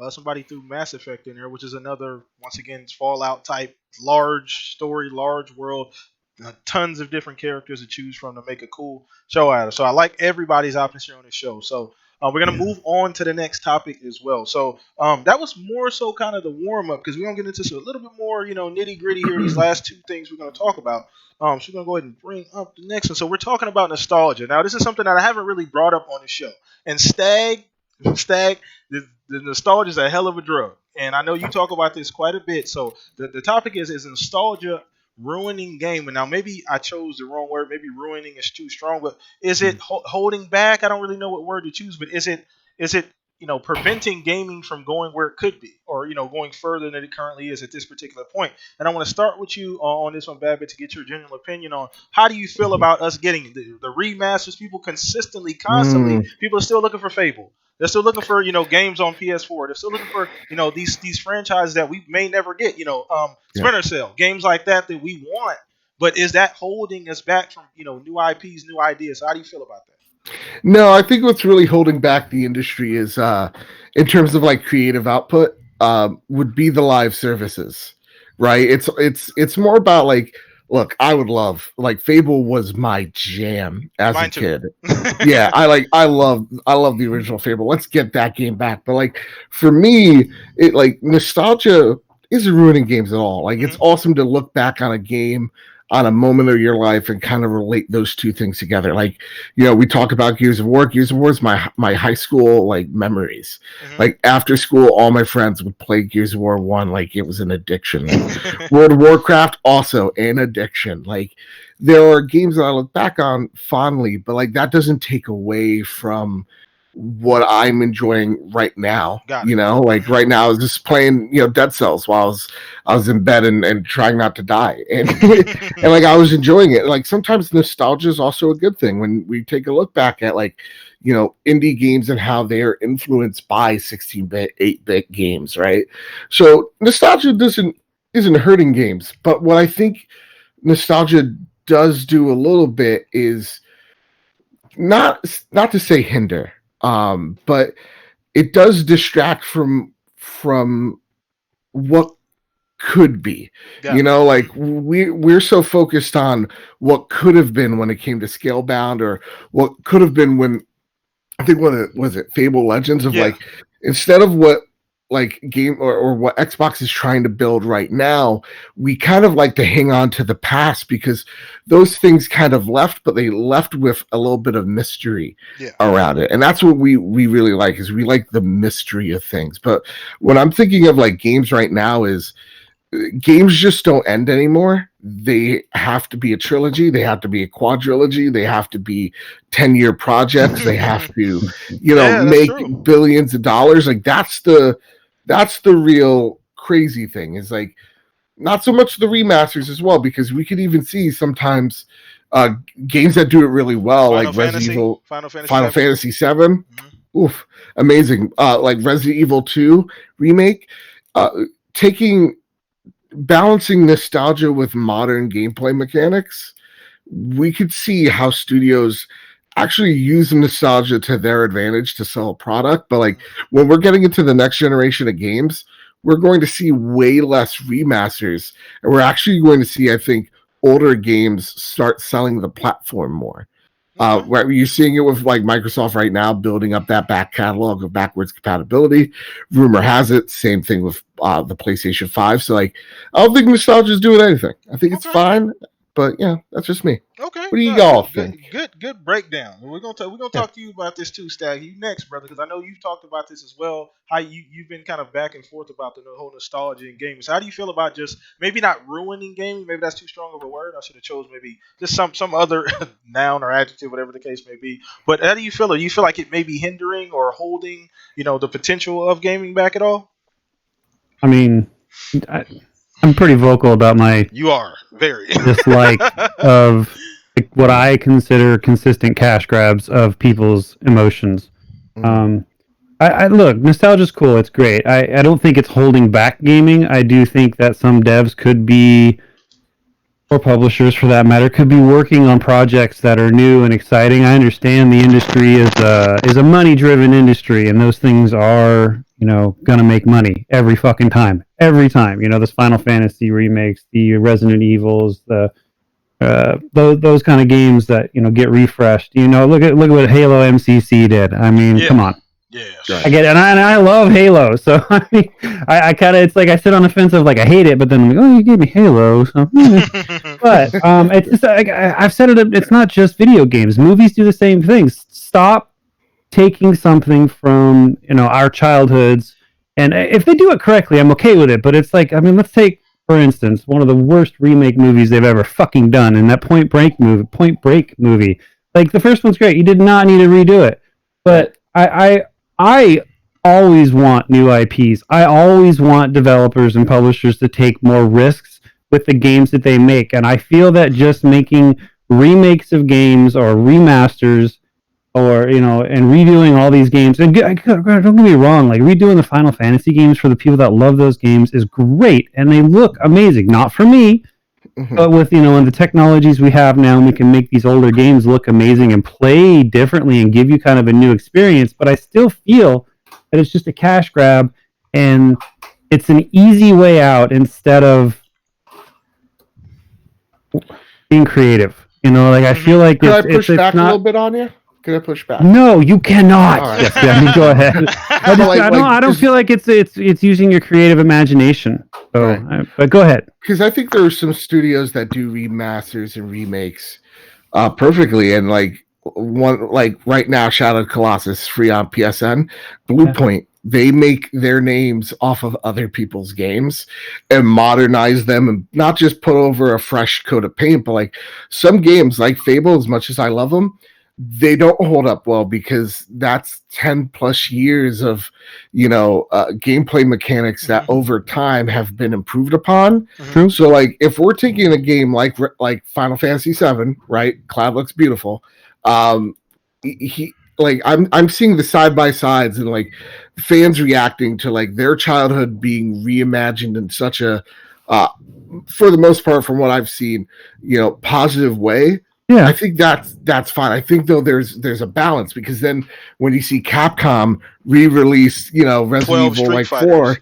Somebody threw Mass Effect in there, which is another, once again, it's Fallout type, large story, large world, tons of different characters to choose from to make a cool show out of. So I like everybody's options here on this show. So we're going to move on to the next topic as well. So that was more so kind of the warm up, because we're going to get into a little bit more, nitty gritty here. These last two things we're going to talk about. So we're going to go ahead and bring up the next one. So we're talking about nostalgia. Now, this is something that I haven't really brought up on the show. And the nostalgia is a hell of a drug. And I know you talk about this quite a bit. So the topic is nostalgia ruining game? And now maybe I chose the wrong word. Maybe ruining is too strong. But is it holding back? I don't really know what word to choose. But is it preventing gaming from going where it could be, or going further than it currently is at this particular point? And I want to start with you on this one, Babbitt, to get your general opinion on how do you feel about us getting the remasters? People constantly, people are still looking for Fable. They're still looking for games on PS4. They're still looking for these franchises that we may never get. Splinter Cell, games like that we want. But is that holding us back from new IPs, new ideas? So how do you feel about that? No, I think what's really holding back the industry is, in terms of like creative output, would be the live services, right? It's more about like, look, I would love, like, Fable was my jam as a kid. Yeah, I love the original Fable. Let's get that game back. But like for me, it like nostalgia isn't ruining games at all. Like it's awesome to look back on a game, on a moment of your life, and kind of relate those two things together. Like, we talk about Gears of War. Gears of War is my high school like memories. Like after school, all my friends would play Gears of War 1 like it was an addiction. Like, World of Warcraft, also an addiction. Like there are games that I look back on fondly, but like that doesn't take away from what I'm enjoying right now. Like right now I was just playing, Dead Cells while I was in bed and trying not to die. And and like I was enjoying it. Like sometimes nostalgia is also a good thing when we take a look back at like, indie games and how they are influenced by 16-bit, 8-bit games, right? So nostalgia isn't hurting games, but what I think nostalgia does do a little bit is not to say hinder, but it does distract from what could be. Like we're so focused on what could have been when it came to Scalebound, or what could have been when, I think, was it Fable Legends, of like, instead of what like game or what Xbox is trying to build right now, we kind of like to hang on to the past because those things kind of left, but they left with a little bit of mystery around it. And that's what we really like, is we like the mystery of things. But when I'm thinking of like games right now, is games just don't end anymore. They have to be a trilogy. They have to be a quadrilogy. They have to be 10-year projects. They have to, make billions of dollars. Like that's the real crazy thing, is like not so much the remasters as well, because we could even see sometimes games that do it really well, Final Fantasy 7. Oof, amazing. Like Resident Evil 2 remake, balancing nostalgia with modern gameplay mechanics. We could see how studios actually use nostalgia to their advantage to sell a product. But like when we're getting into the next generation of games, we're going to see way less remasters, and we're actually going to see, I think, older games start selling the platform more. Right, you're seeing it with like Microsoft right now, building up that back catalog of backwards compatibility. Rumor has it, same thing with the PlayStation 5. So like, I don't think nostalgia's doing anything. I think it's fine, but yeah, that's just me. Okay. What do you all good, think? good breakdown. We're gonna talk to you about this too, Stag. You next, brother, because I know you've talked about this as well. How you've been kind of back and forth about the whole nostalgia in gaming. So how do you feel about just maybe not ruining gaming? Maybe that's too strong of a word. I should have chose maybe just some other noun or adjective, whatever the case may be. But how do you feel? Do you feel like it may be hindering or holding, the potential of gaming back at all? I mean, I'm pretty vocal about my You are very dislike of like, what I consider consistent cash grabs of people's emotions. I look, nostalgia's cool. It's great. I don't think it's holding back gaming. I do think that some devs could be, or publishers for that matter, could be working on projects that are new and exciting. I understand the industry is a money-driven industry, and those things are, gonna make money every fucking time. Every time. This Final Fantasy remakes, the Resident Evils, the those kind of games that get refreshed. Look at what Halo MCC did. I mean, come on. Yeah, I get it, and I love Halo. So I mean, I kind of, it's like I sit on the fence of like I hate it, but then I'm like, oh, you gave me Halo, so. But it's just, like, I've said it. It's not just video games. Movies do the same thing. Stop taking something from our childhoods, and if they do it correctly, I'm okay with it. But it's like, I mean, let's take, for instance, one of the worst remake movies they've ever fucking done, and that Point Break movie. Like, the first one's great. You did not need to redo it. But I always want new IPs. I always want developers and publishers to take more risks with the games that they make. And I feel that just making remakes of games or remasters or, and redoing all these games, and don't get me wrong, like redoing the Final Fantasy games for the people that love those games is great, and they look amazing. Not for me, but with, and the technologies we have now, we can make these older games look amazing and play differently and give you kind of a new experience. But I still feel that it's just a cash grab, and it's an easy way out instead of being creative. I feel like Can I push back a little bit on you? Can I push back? No, you cannot. Right. Yes, go ahead. I don't feel like it's using your creative imagination. So, right. But go ahead. Because I think there are some studios that do remasters and remakes perfectly, and right now, Shadow of the Colossus free on PSN. Bluepoint, they make their names off of other people's games and modernize them, and not just put over a fresh coat of paint, but like some games like Fable, as much as I love them, they don't hold up well because that's 10 plus years of gameplay mechanics that over time have been improved upon. True. So like if we're taking a game like Final Fantasy 7, right, Cloud looks beautiful, I'm seeing the side by sides and like fans reacting to like their childhood being reimagined in such a for the most part, from what I've seen, positive way. Yeah, I think that's fine. I think though there's a balance, because then when you see Capcom re-release, Resident Evil like 4,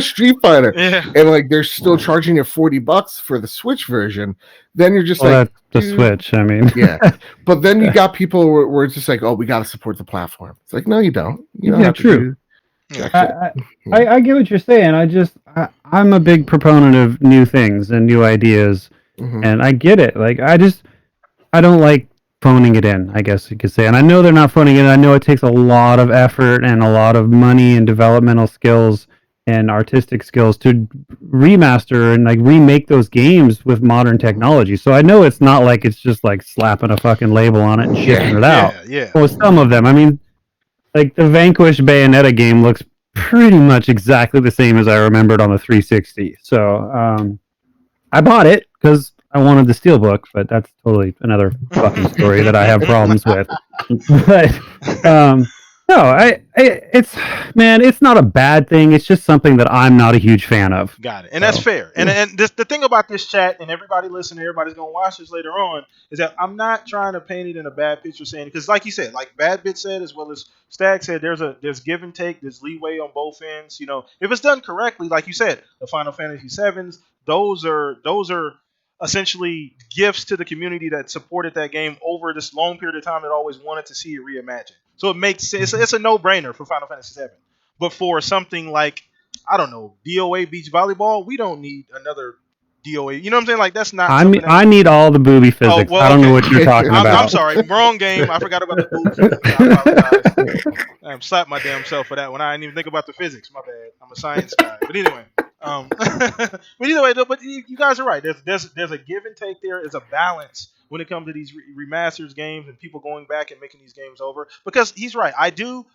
Street Fighter, and like they're still charging you $40 for the Switch version, then you're just that's the Switch. I mean, but then you got people where it's just like, oh, we got to support the platform. It's like, no, you don't. You don't have true. To I get what you're saying. I'm a big proponent of new things and new ideas. And I get it. Like, I don't like phoning it in, I guess you could say. And I know they're not phoning it in. I know it takes a lot of effort and a lot of money and developmental skills and artistic skills to remaster and like remake those games with modern technology. So I know it's not like it's just like slapping a fucking label on it and shipping it out. Well, some of them. I mean, like the Vanquish Bayonetta game looks pretty much exactly the same as I remembered on the 360. So I bought it because I wanted the Steelbook, but that's totally another fucking story that I have problems with. But No, it's not a bad thing. It's just something that I'm not a huge fan of. Got it, and that's fair. And the thing about this chat, and everybody listening, everybody's gonna watch this later on, is that I'm not trying to paint it in a bad picture, saying because, like you said, like Bad Bit said, as well as Stag said, there's give and take, there's leeway on both ends. You know, if it's done correctly, like you said, the Final Fantasy sevens, those are essentially gifts to the community that supported that game over this long period of time that always wanted to see it reimagined. So it makes sense. It's a no brainer for Final Fantasy VII. But for something like, I don't know, DOA beach volleyball, we don't need another DOA. You know what I'm saying? Like that's not. I need all the booby physics. well, I don't know okay. what you're talking about. I'm sorry, wrong game. I forgot about the booby physics. I apologize. I slapped my damn self for that one. I didn't even think about the physics. My bad. I'm a science guy. But anyway, but either way, but you guys are right. There's a give and take there. There's a balance when it comes to these remasters games and people going back and making these games over. Because he's right. I do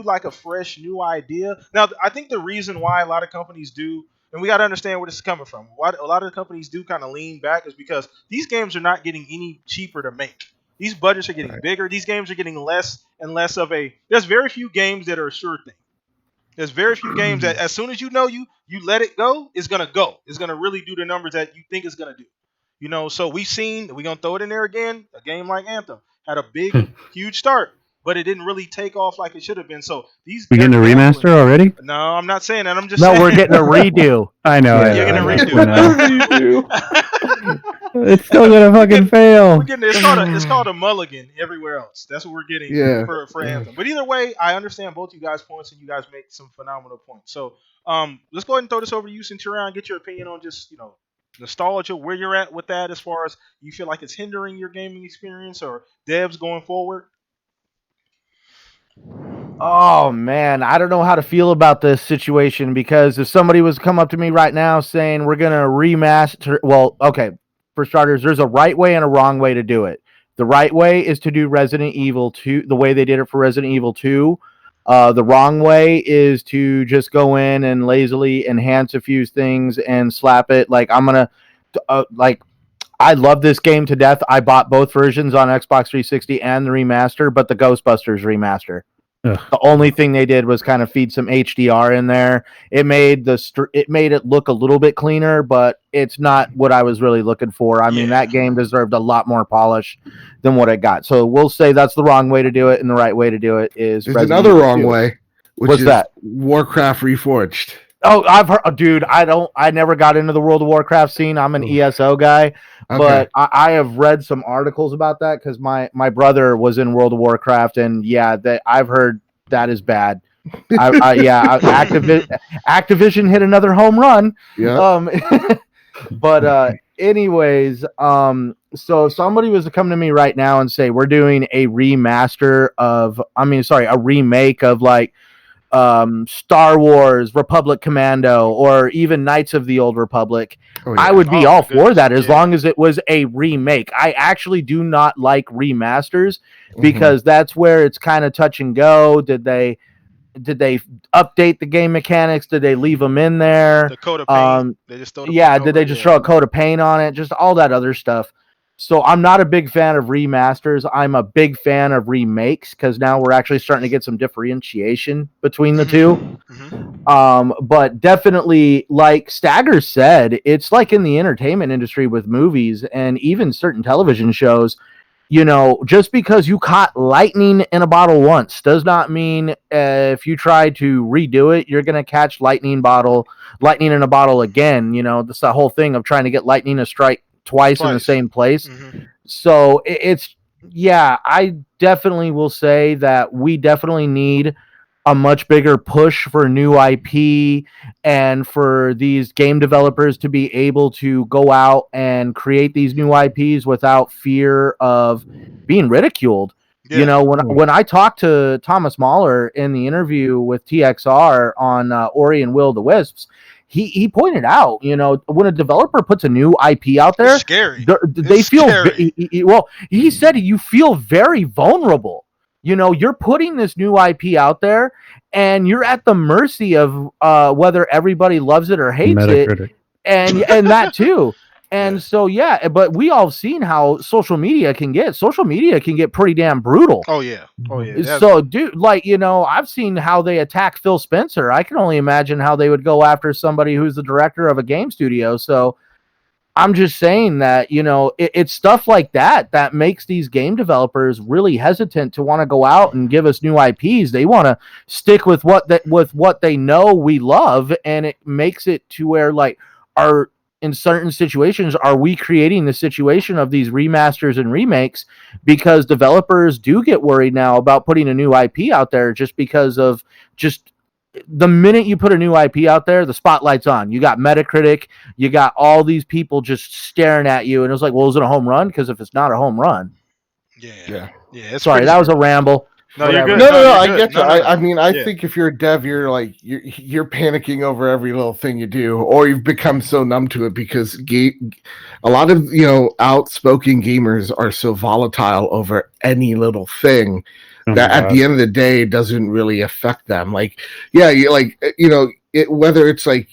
like a fresh new idea. Now, I think the reason why a lot of companies do, and we got to understand where this is coming from. Why a lot of the companies do kind of lean back is because these games are not getting any cheaper to make. These budgets are getting bigger. These games are getting less and less of a. There's very few games that are a sure thing. There's very few games that as soon as you know you let it go, it's gonna go. It's gonna really do the numbers that you think it's gonna do. You know, so we're gonna throw it in there again. A game like Anthem had a big, huge start, but it didn't really take off like it should have been. So these we getting a remaster already? No, I'm not saying that. I'm just saying. No, we're getting a redo. I know. You're getting a redo. It's still gonna fucking fail. We're getting it's called a mulligan everywhere else. That's what we're getting for Anthem. But either way, I understand both you guys' points, and you guys make some phenomenal points. So let's go ahead and throw this over to you, Centurion. Get your opinion on just nostalgia, where you're at with that, as far as you feel like it's hindering your gaming experience or devs going forward. Oh man, I don't know how to feel about this situation because if somebody was come up to me right now saying we're gonna remaster, well, okay, for starters, there's a right way and a wrong way to do it. The right way is to do Resident Evil 2 the way they did it for Resident Evil 2. The wrong way is to just go in and lazily enhance a few things and slap it. Like I love this game to death. I bought both versions on Xbox 360 and the remaster, but the Ghostbusters remaster. Ugh. The only thing they did was kind of feed some HDR in there. It made it look a little bit cleaner, but it's not what I was really looking for. I mean, that game deserved a lot more polish than what it got. So we'll say that's the wrong way to do it, and the right way to do it is there's another wrong way. What's that? Warcraft Reforged. Oh, I've heard, dude. I never got into the World of Warcraft scene. I'm an ESO guy, but I have read some articles about that because my brother was in World of Warcraft, and yeah, I've heard that is bad. Activision hit another home run. Yeah. But anyways, so if somebody was to come to me right now and say we're doing a remake of like Star Wars, Republic Commando, or even Knights of the Old Republic, I would be all for that as long as it was a remake. I actually do not like remasters because that's where it's kind of touch and go. Did they update the game mechanics? Did they leave them in there? The coat of paint. They just throw did they just throw a coat of paint on it? Just all that other stuff. So I'm not a big fan of remasters. I'm a big fan of remakes because now we're actually starting to get some differentiation between the two. But definitely, like Stagger said, it's like in the entertainment industry with movies and even certain television shows. Just because you caught lightning in a bottle once does not mean if you try to redo it, you're going to catch lightning in a bottle again. That's the whole thing of trying to get lightning to strike twice in the same place. So I definitely will say that we definitely need a much bigger push for new IP and for these game developers to be able to go out and create these new IPs without fear of being ridiculed. When I talked to Thomas Mahler in the interview with TXR on Ori and Will of the Wisps, he pointed out, when a developer puts a new IP out there, it's scary. They feel he said you feel very vulnerable. You're putting this new IP out there, and you're at the mercy of whether everybody loves it or hates it, and that too. And so, yeah, but we all have seen how social media can get. Social media can get pretty damn brutal. Oh yeah. So, dude, like, I've seen how they attack Phil Spencer. I can only imagine how they would go after somebody who's the director of a game studio. So I'm just saying that, it's stuff like that makes these game developers really hesitant to want to go out and give us new IPs. They want to stick with what they know we love, and it makes it to where, like, in certain situations, are we creating the situation of these remasters and remakes because developers do get worried now about putting a new IP out there just because of the minute you put a new IP out there, the spotlight's on. You got Metacritic, you got all these people just staring at you, and it's like, well, is it a home run? Because if it's not a home run, Sorry, that was a ramble. No, you're good. No, you're I good. get you. No. I mean, I think if you're a dev, you're like you're panicking over every little thing you do, or you've become so numb to it because a lot of outspoken gamers are so volatile over any little thing that at the end of the day doesn't really affect them. Like, whether it's like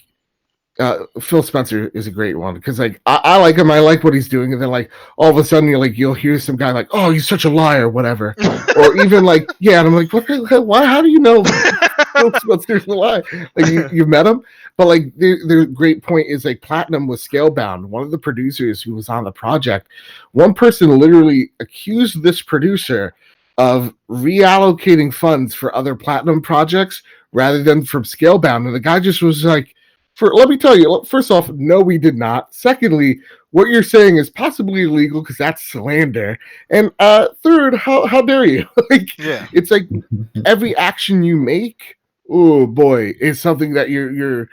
Phil Spencer is a great one because like I like him, I like what he's doing, and then like all of a sudden you'll hear some guy like, oh, he's such a liar, whatever, or even like, yeah, and I'm like, what the hell? Why? How do you know Phil Spencer's a liar? Like you've met him, but like the great point is like Platinum was Scalebound. One of the producers who was on the project, one person literally accused this producer of reallocating funds for other Platinum projects rather than from Scalebound, and the guy just was like, let me tell you, first off, no, we did not. Secondly, what you're saying is possibly illegal because that's slander. And third, how dare you? It's like every action you make, oh boy, is something that you're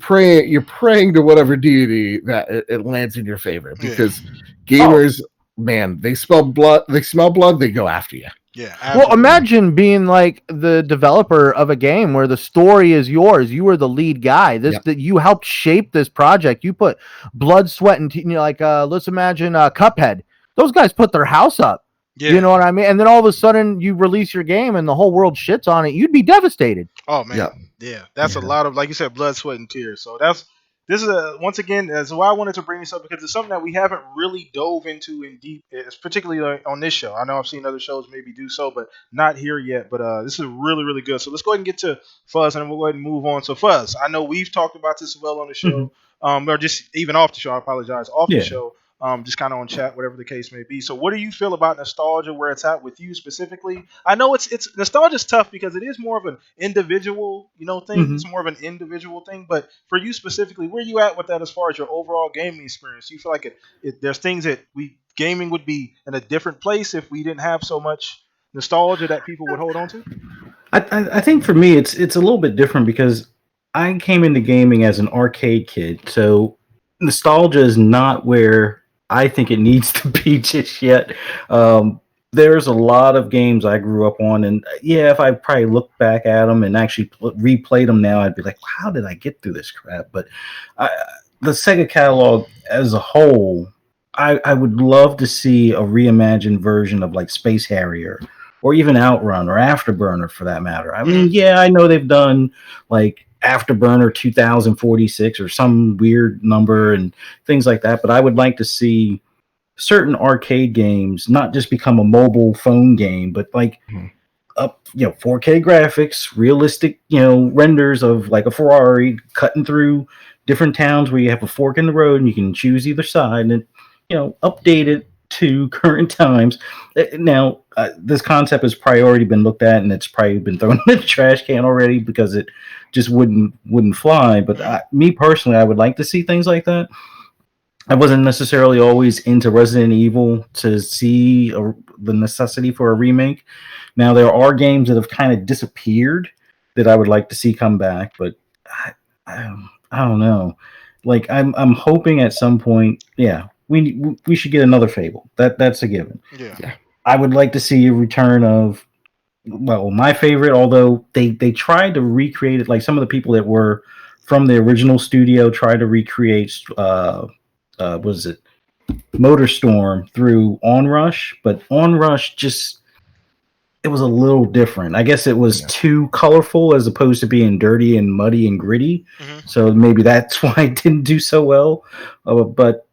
praying to whatever deity that it lands in your favor. Because gamers, man, they smell blood, they go after you. Yeah. Absolutely. Well, imagine being like the developer of a game where the story is yours. You were the lead guy. That you helped shape this project. You put blood, sweat, and let's imagine Cuphead. Those guys put their house up. Yeah. You know what I mean? And then all of a sudden you release your game and the whole world shits on it. You'd be devastated. Oh man, yeah. That's a lot of, like you said, blood, sweat, and tears. So this is once again, that's why I wanted to bring this up, because it's something that we haven't really dove into in deep, particularly on this show. I know I've seen other shows maybe do so, but not here yet. But this is really, really good. So let's go ahead and get to Fuzz, and then we'll go ahead and move on. So Fuzz, I know we've talked about this as well on the show, or just even off the show. I apologize, off the show. Just kind of on chat, whatever the case may be. So what do you feel about nostalgia, where it's at with you specifically? I know it's nostalgia's tough because it is more of an individual, thing. Mm-hmm. It's more of an individual thing. But for you specifically, where are you at with that as far as your overall gaming experience? Do you feel like there's things that gaming would be in a different place if we didn't have so much nostalgia that people would hold on to? I think for me, it's a little bit different because I came into gaming as an arcade kid. So nostalgia is not where I think it needs to be just yet. There's a lot of games I grew up on, and if I probably look back at them and actually replayed them now, I'd be like, how did I get through this crap? But the Sega catalog as a whole, I would love to see a reimagined version of like Space Harrier, or even Outrun, or Afterburner for that matter. I mean, I know they've done like Afterburner 2046 or some weird number and things like that, but I would like to see certain arcade games not just become a mobile phone game, but like up 4K graphics, realistic renders of like a Ferrari cutting through different towns where you have a fork in the road and you can choose either side, and update it to current times. Now this concept has probably already been looked at, and it's probably been thrown in the trash can already because it just wouldn't fly. But me personally, I would like to see things like that. I wasn't necessarily always into Resident Evil to see the necessity for a remake. Now there are games that have kind of disappeared that I would like to see come back, but I don't know. Like I'm hoping at some point, we should get another Fable. That's a given. Yeah. I would like to see a return of, well, my favorite, although they tried to recreate it, like some of the people that were from the original studio tried to recreate MotorStorm through Onrush, but Onrush just, it was a little different. I guess it was too colorful as opposed to being dirty and muddy and gritty. Mm-hmm. So maybe that's why it didn't do so well. But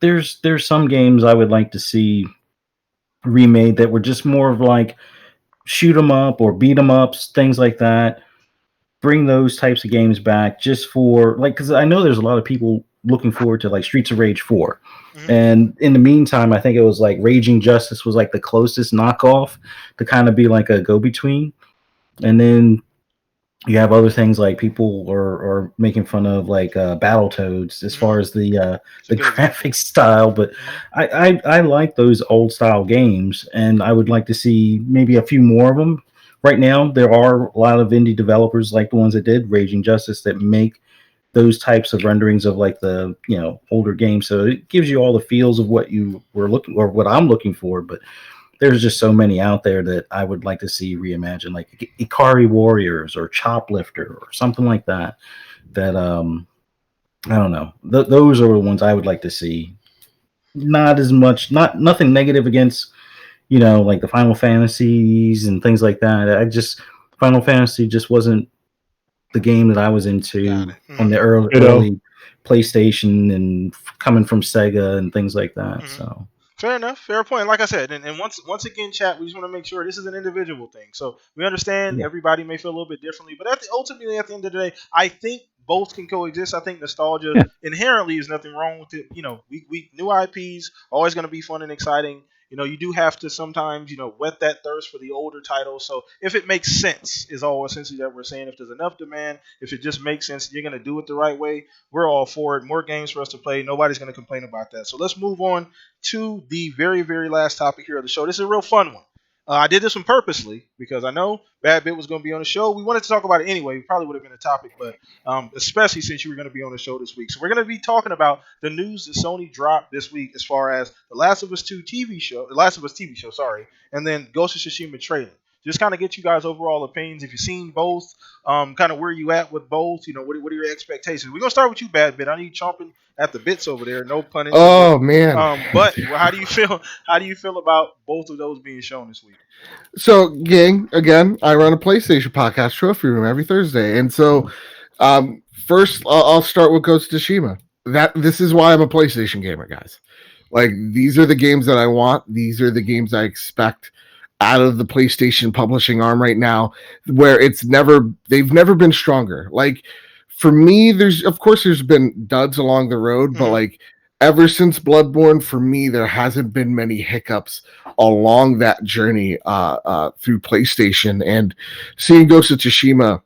there's some games I would like to see remade that were just more of like shoot 'em up or beat 'em ups, things like that. Bring those types of games back just for like, because I know there's a lot of people looking forward to like Streets of Rage 4. And in the meantime, I think it was like Raging Justice was like the closest knockoff to kind of be like a go-between. And then you have other things like people are making fun of like Battletoads as far as the graphic style, but I like those old style games, and I would like to see maybe a few more of them. Right now, there are a lot of indie developers like the ones that did Raging Justice that make those types of renderings of like the older games, so it gives you all the feels of what you were looking or what I'm looking for, but there's just so many out there that I would like to see reimagined, like Ikari Warriors or Choplifter or something like that. That I don't know. Those are the ones I would like to see. Not as much, nothing negative against, like the Final Fantasies and things like that. Final Fantasy just wasn't the game that I was into on the early PlayStation and coming from Sega and things like that. So. Fair enough. Fair point. Like I said, and once again, chat, we just want to make sure this is an individual thing. So we understand everybody may feel a little bit differently, but ultimately, at the end of the day, I think both can coexist. I think nostalgia inherently is nothing wrong with it. We new IPs always going to be fun and exciting. You do have to sometimes, whet that thirst for the older titles. So if it makes sense, is all essentially that we're saying. If there's enough demand, if it just makes sense, you're going to do it the right way, we're all for it. More games for us to play. Nobody's going to complain about that. So let's move on to the very, very last topic here of the show. This is a real fun one. I did this one purposely because I know Bad Bit was going to be on the show. We wanted to talk about it anyway. It probably would have been a topic, but especially since you were going to be on the show this week. So we're going to be talking about the news that Sony dropped this week as far as The Last of Us TV show, and then Ghost of Tsushima trailer. Just kind of get you guys' overall opinions. If you've seen both, kind of where you at with both, what are your expectations? We're going to start with you, Bad Bit. I know you chomping at the bits over there. No pun intended. Oh, man. But how do you feel? How do you feel about both of those being shown this week? So, gang, again, I run a PlayStation podcast trophy room every Thursday. And so, first, I'll start with Ghost of Tsushima. This is why I'm a PlayStation gamer, guys. Like, these are the games that I want. These are the games I expect out of the PlayStation publishing arm right now, where they've never been stronger. Like, for me, there's been duds along the road, but like ever since Bloodborne, for me, there hasn't been many hiccups along that journey through PlayStation. And seeing Ghost of Tsushima,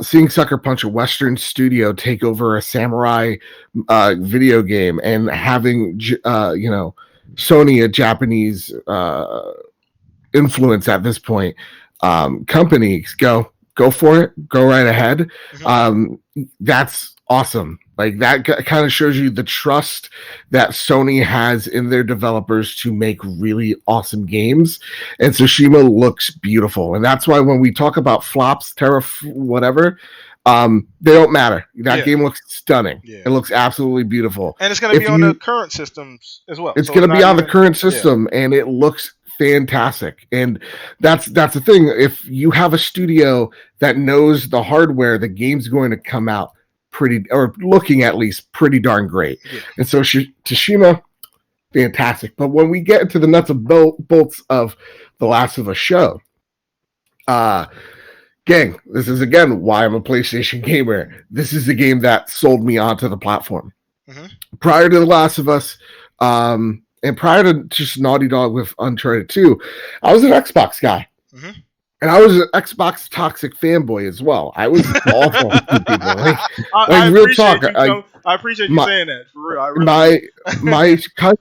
seeing Sucker Punch, a Western studio, take over a samurai video game, and having Sony, a Japanese influence at this point, companies go for it, go right ahead. That's awesome. Like, that kind of shows you the trust that Sony has in their developers to make really awesome games. And Tsushima looks beautiful, and that's why when we talk about flops, whatever, they don't matter. That game looks stunning. It looks absolutely beautiful, and it's going to be on the current systems as well. It's going to be on the current system, and it looks fantastic. And that's the thing. If you have a studio that knows the hardware, the game's going to come out looking at least pretty darn great. And so Tsushima, fantastic. But when we get into the nuts and bolts of the Last of Us show, gang, this is again why I'm a PlayStation gamer. This is the game that sold me onto the platform. Prior to The Last of Us, and prior to just Naughty Dog with Uncharted 2, I was an Xbox guy. And I was an Xbox toxic fanboy as well. I was awful to people. Like real talk. I appreciate you saying that. For real. My cousin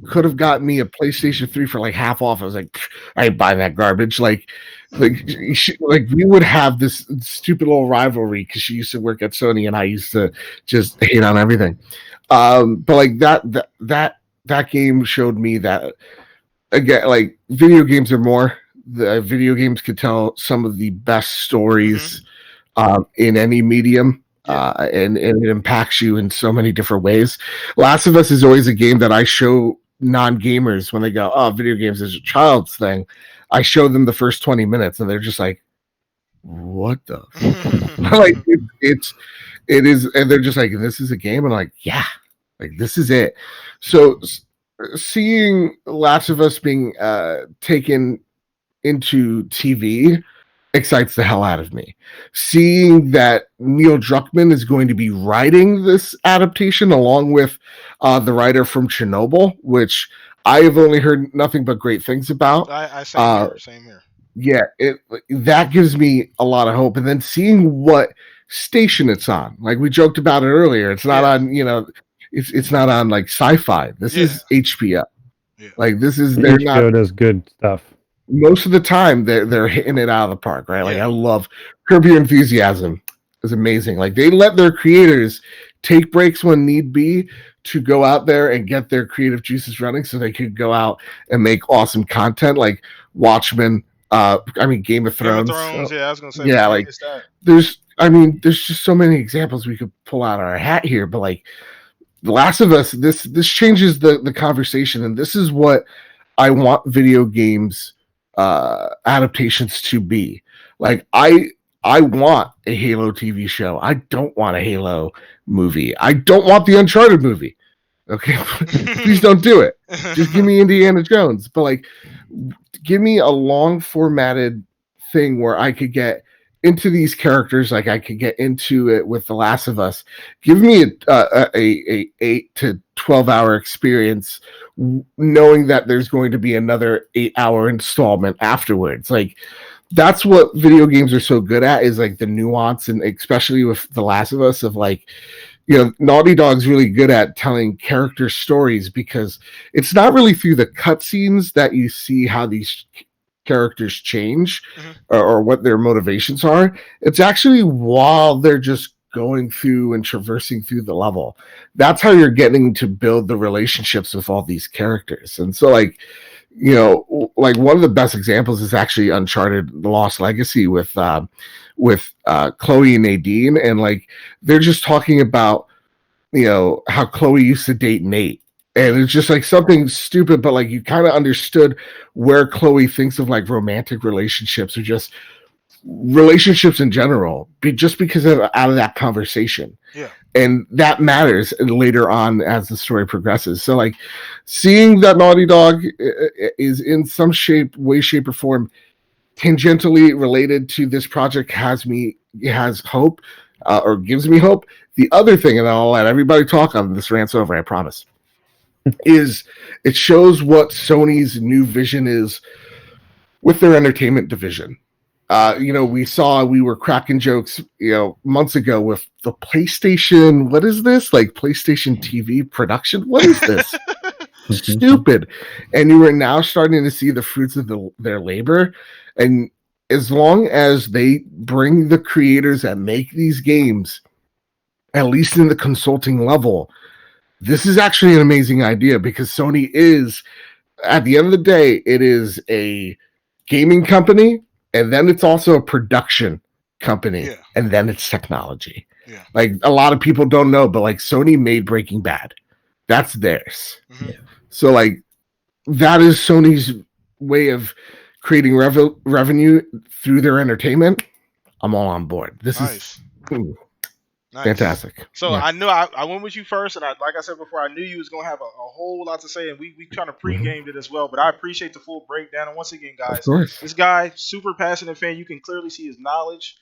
could have gotten me a PlayStation 3 for like half off. I was like, I ain't buying that garbage. Like we would have this stupid little rivalry because she used to work at Sony and I used to just hate on everything. But like that game showed me that, again, like, video games are more. The video games could tell some of the best stories in any medium, and it impacts you in so many different ways. Last of Us is always a game that I show non-gamers when they go, "Oh, video games is a child's thing." I show them the first 20 minutes, and they're just like, "What the?" Like, it is, and they're just like, "This is a game," and I'm like, "Yeah, Like, this is it. So seeing Last of Us being taken into TV excites the hell out of me. Seeing that Neil Druckmann is going to be writing this adaptation along with the writer from Chernobyl, which I have only heard nothing but great things about. Same here. Yeah, that gives me a lot of hope. And then seeing what station it's on, like we joked about it earlier, it's not on, it's not on like Sci-Fi. This is HBO. Yeah. Like, this is HBO does good stuff. Most of the time they're hitting it out of the park, right? Like, I love Curb Your Enthusiasm. It's amazing. Like, they let their creators take breaks when need be to go out there and get their creative juices running so they could go out and make awesome content like Watchmen, Game of Thrones. I was gonna say, there's just so many examples we could pull out our hat here, but like The Last of Us, this changes the conversation, and this is what I want video games adaptations to be. Like, I want a Halo TV show. I don't want a Halo movie. I don't want the Uncharted movie. Okay, please don't do it. Just give me Indiana Jones. But like, give me a long formatted thing where I could get into these characters, like I could get into it with The Last of Us. Give me a 8 to 12-hour experience, knowing that there's going to be another 8-hour installment afterwards. Like, that's what video games are so good at, is like the nuance, and especially with The Last of Us, of like, Naughty Dog's really good at telling character stories, because it's not really through the cutscenes that you see how these characters change or what their motivations are. It's actually while they're just going through and traversing through the level. That's how you're getting to build the relationships with all these characters. And so like one of the best examples is actually Uncharted: The Lost Legacy with Chloe and Nadine, and like they're just talking about how Chloe used to date Nate. And it's just like something stupid, but like you kind of understood where Chloe thinks of like romantic relationships or just relationships in general, just because out of that conversation. Yeah. And that matters later on as the story progresses. So like seeing that Naughty Dog is in some way, shape, or form tangentially related to this project has hope, or gives me hope. The other thing, and I'll let everybody talk on this, rant's over, I promise, is it shows what Sony's new vision is with their entertainment division. We were cracking jokes, months ago with the PlayStation. What is this? Like PlayStation TV production? What is this? Stupid. And you are now starting to see the fruits of their labor. And as long as they bring the creators that make these games, at least in the consulting level, this is actually an amazing idea, because Sony is, at the end of the day, it is a gaming company, and then it's also a production company, and then it's technology. Yeah. Like, a lot of people don't know, but like Sony made Breaking Bad. That's theirs. Mm-hmm. So like that is Sony's way of creating revenue through their entertainment. I'm all on board. This is nice. Fantastic. So I knew I went with you first, and like I said before, I knew you was gonna have a whole lot to say, and we kind of pre-gamed it as well. But I appreciate the full breakdown. And once again, guys, this guy, super passionate fan. You can clearly see his knowledge.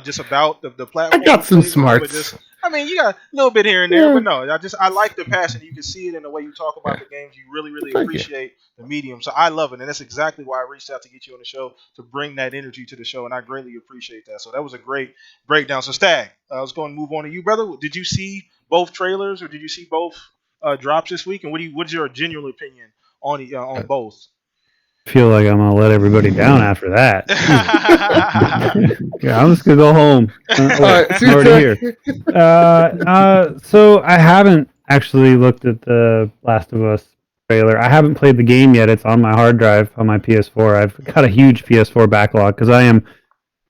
Just about the platform. I got some smarts. You got a little bit here and there, but no, I like the passion. You can see it in the way you talk about the games. You really, really appreciate the medium. So I love it, and that's exactly why I reached out to get you on the show, to bring that energy to the show, and I greatly appreciate that. So that was a great breakdown. So Stag, I was going to move on to you, brother. Did you see both trailers, or did you see both drops this week? And what's your genuine opinion on both? Feel like I'm gonna let everybody down after that. Yeah, I'm just gonna go home. I'm already here. So I haven't actually looked at the Last of Us trailer. I haven't played the game yet. It's on my hard drive on my PS4. I've got a huge PS4 backlog because I am,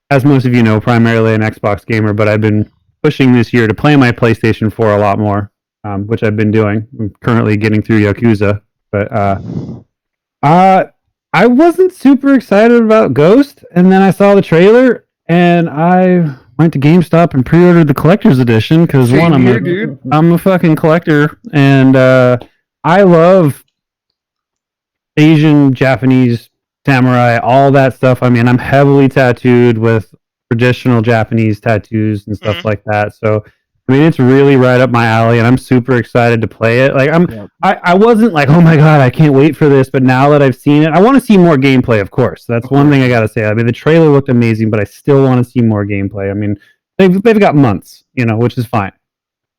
as most of you know, primarily an Xbox gamer. But I've been pushing this year to play my PlayStation 4 a lot more, which I've been doing. I'm currently getting through Yakuza, but I wasn't super excited about Ghost, and then I saw the trailer, and I went to GameStop and pre-ordered the collector's edition because Same one, here, dude. I'm a fucking collector, and I love Asian, Japanese, samurai, all that stuff. I mean, I'm heavily tattooed with traditional Japanese tattoos and stuff like that. So, I mean, it's really right up my alley, and I'm super excited to play it. Like, I wasn't like, oh my god, I can't wait for this. But now that I've seen it, I want to see more gameplay. Of course, that's one thing I gotta say. I mean, the trailer looked amazing, but I still want to see more gameplay. I mean, they've got months, which is fine.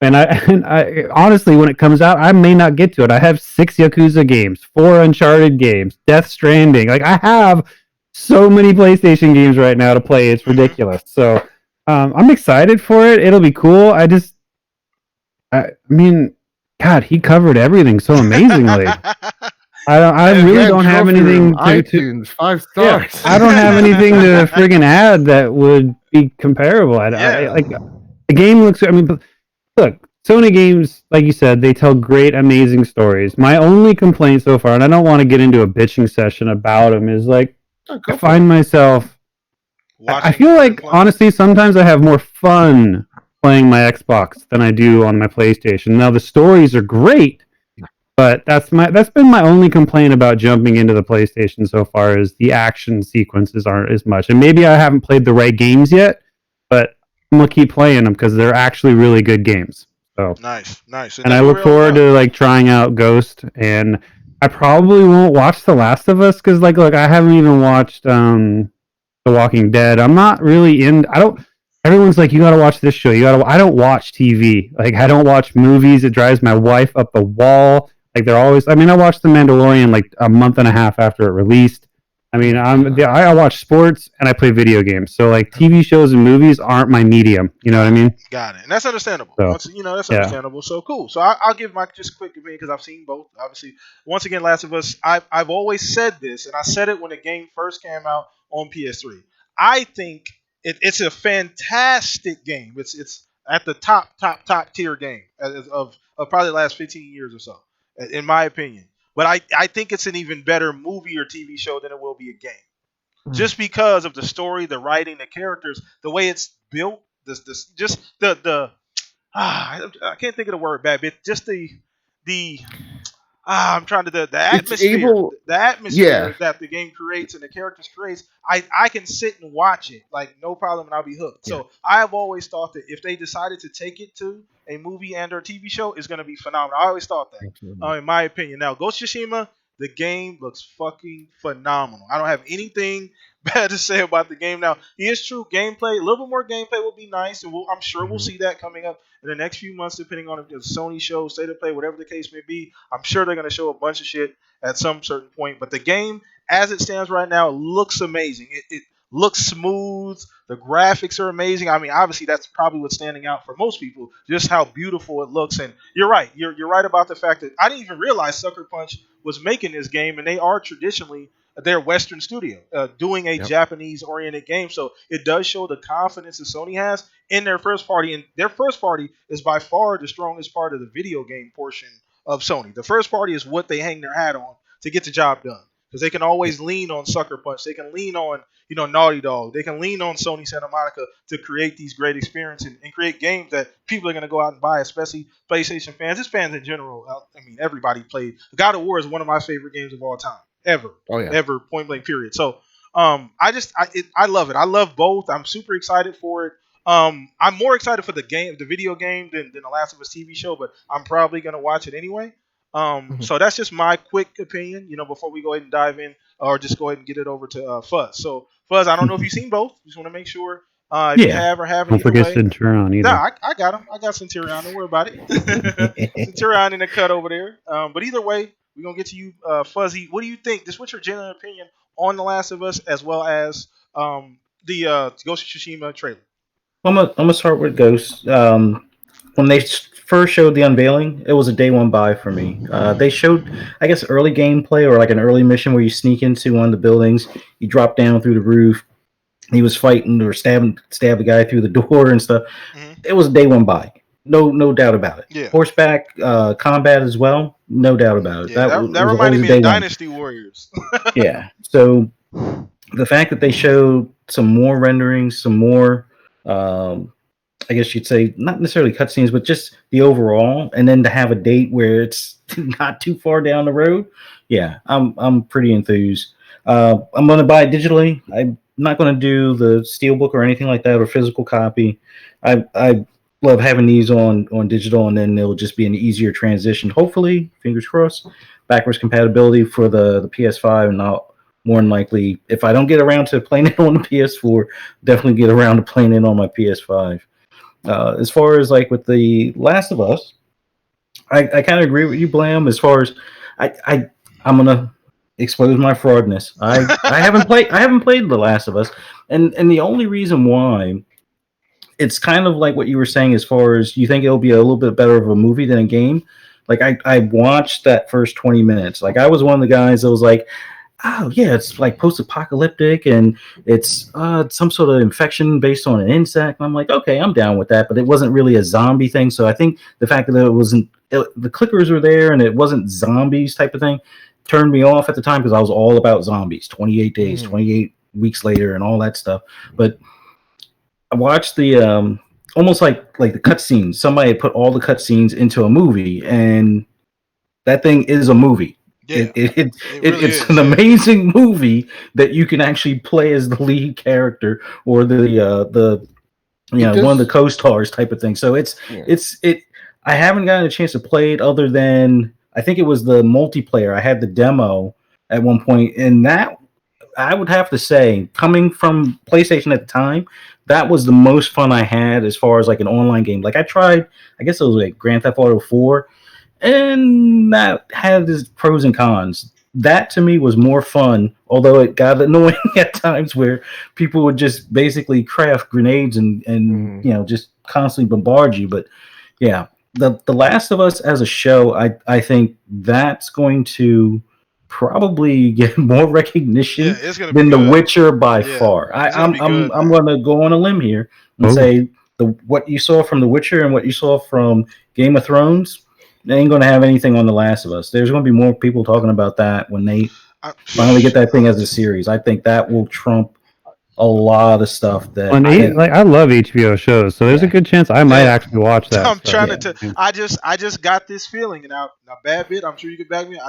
And I honestly, when it comes out, I may not get to it. I have 6 Yakuza games, 4 Uncharted games, Death Stranding. Like, I have so many PlayStation games right now to play. It's ridiculous. So I'm excited for it. It'll be cool. I mean, God, he covered everything so amazingly. I really don't have anything to iTunes 5 stars. Yeah, I don't have anything to friggin' add that would be comparable. Like, the game looks. I mean. Look, Sony games, like you said, they tell great, amazing stories. My only complaint so far, and I don't want to get into a bitching session about them, is like, I find myself... I feel like, honestly, sometimes I have more fun playing my Xbox than I do on my PlayStation. Now, the stories are great, but that's been my only complaint about jumping into the PlayStation so far, is the action sequences aren't as much. And maybe I haven't played the right games yet, but I'm gonna keep playing them because they're actually really good games. So nice. And I look forward to like trying out Ghost, and I probably won't watch The Last of Us because look, I haven't even watched The Walking Dead. I'm not really in. I don't. Everyone's like, you gotta watch this show. I don't watch TV. Like, I don't watch movies. It drives my wife up the wall. Like, they're always. I mean, I watched The Mandalorian like a month and a half after it released. I mean, I watch sports and I play video games. So, like, TV shows and movies aren't my medium. You know what I mean? Got it. And that's understandable. So, that's understandable. So, cool. So, I'll give my just quick opinion because I've seen both. Obviously, once again, Last of Us, I've always said this, and I said it when the game first came out on PS3. I think it's a fantastic game. It's at the top tier game of probably the last 15 years or so, in my opinion. But I think it's an even better movie or TV show than it will be a game. Just because of the story, the writing, the characters, the way it's built, I can't think of the word bad, but just I'm trying to the atmosphere that the game creates and the characters creates. I can sit and watch it like no problem, and I'll be hooked. So I've always thought that if they decided to take it to a movie and or TV show, it's going to be phenomenal. I always thought that, in my opinion. Now, Ghost of Tsushima, the game looks fucking phenomenal. I don't have anything bad to say about the game. Now, it is true, gameplay, a little bit more gameplay will be nice, and I'm sure we'll see that coming up in the next few months, depending on if the Sony show, State of Play, whatever the case may be. I'm sure they're going to show a bunch of shit at some certain point. But the game, as it stands right now, looks amazing. It looks smooth. The graphics are amazing. I mean, obviously, that's probably what's standing out for most people, just how beautiful it looks. And you're right. You're right about the fact that I didn't even realize Sucker Punch was making this game, and they are traditionally their Western studio doing a Japanese-oriented game. So it does show the confidence that Sony has in their first party. And their first party is by far the strongest part of the video game portion of Sony. The first party is what they hang their hat on to get the job done. Because they can always lean on Sucker Punch. They can lean on, Naughty Dog. They can lean on Sony Santa Monica to create these great experiences and create games that people are going to go out and buy, especially PlayStation fans. Just fans in general. I mean, everybody played. God of War is one of my favorite games of all time. Ever. Oh, yeah. Ever, point blank, period. So, I love it. I love both. I'm super excited for it. I'm more excited for the video game than the Last of Us TV show, but I'm probably going to watch it anyway. So that's just my quick opinion, before we go ahead and dive in, or just go ahead and get it over to Fuzz. So, Fuzz, I don't know if you've seen both. Just want to make sure if you have or haven't. Don't forget Centurion either. Nah, I got him. I got Centurion. Don't worry about it. Centurion in the cut over there. But either way, we're going to get to you, Fuzzy. What do you think? What's your general opinion on The Last of Us as well as the Ghost of Tsushima trailer? I'm gonna start with Ghost. When they first showed the unveiling, it was a day one buy for me. They showed, I guess, early gameplay or like an early mission where you sneak into one of the buildings, you drop down through the roof, he was fighting or stab the guy through the door and stuff. Mm-hmm. It was a day one buy. No doubt about it. Yeah. Horseback combat as well, no doubt about it. Yeah, that reminded me of Dynasty Warriors. Yeah. So the fact that they showed some more renderings, some more I guess you'd say not necessarily cutscenes, but just the overall, and then to have a date where it's not too far down the road. Yeah, I'm pretty enthused. I'm gonna buy it digitally. I'm not gonna do the steelbook or anything like that or physical copy. I love having these on digital, and then it'll just be an easier transition. Hopefully, fingers crossed, backwards compatibility for the PS5, and I'll more than likely, if I don't get around to playing it on the PS4, definitely get around to playing it on my PS5. As far as like with the Last of Us, I kind of agree with you, Blam. As far as I'm gonna expose my fraudness. I haven't played The Last of Us, and the only reason why it's kind of like what you were saying as far as you think it'll be a little bit better of a movie than a game. Like I watched that first 20 minutes. Like I was one of the guys that was like, oh yeah, it's like post-apocalyptic and it's some sort of infection based on an insect. And I'm like, okay, I'm down with that, but it wasn't really a zombie thing. So I think the fact that the clickers were there and it wasn't zombies type of thing turned me off at the time because I was all about zombies. 28 days, 28 weeks later, and all that stuff. But I watched the almost like the cutscenes. Somebody had put all the cutscenes into a movie, and that thing is a movie. Yeah, It's an amazing movie that you can actually play as the lead character or the one of the co-stars type of thing. So it's. I haven't gotten a chance to play it other than I think it was the multiplayer. I had the demo at one point, and that I would have to say, coming from PlayStation at the time, that was the most fun I had as far as like an online game. Like I tried, I guess it was like Grand Theft Auto 4. And that had its pros and cons. That to me was more fun, although it got annoying at times where people would just basically craft grenades and just constantly bombard you. But yeah, the Last of Us as a show, I think that's going to probably get more recognition than The Witcher by far. I'm going to go on a limb here and say what you saw from The Witcher and what you saw from Game of Thrones. They ain't going to have anything on The Last of Us. There's going to be more people talking about that when they finally get that thing as a series. I think that will trump a lot of stuff that. I love HBO shows, so there's a good chance I might actually watch that. I'm trying to. I just got this feeling, and now bad bit. I'm sure you can back me.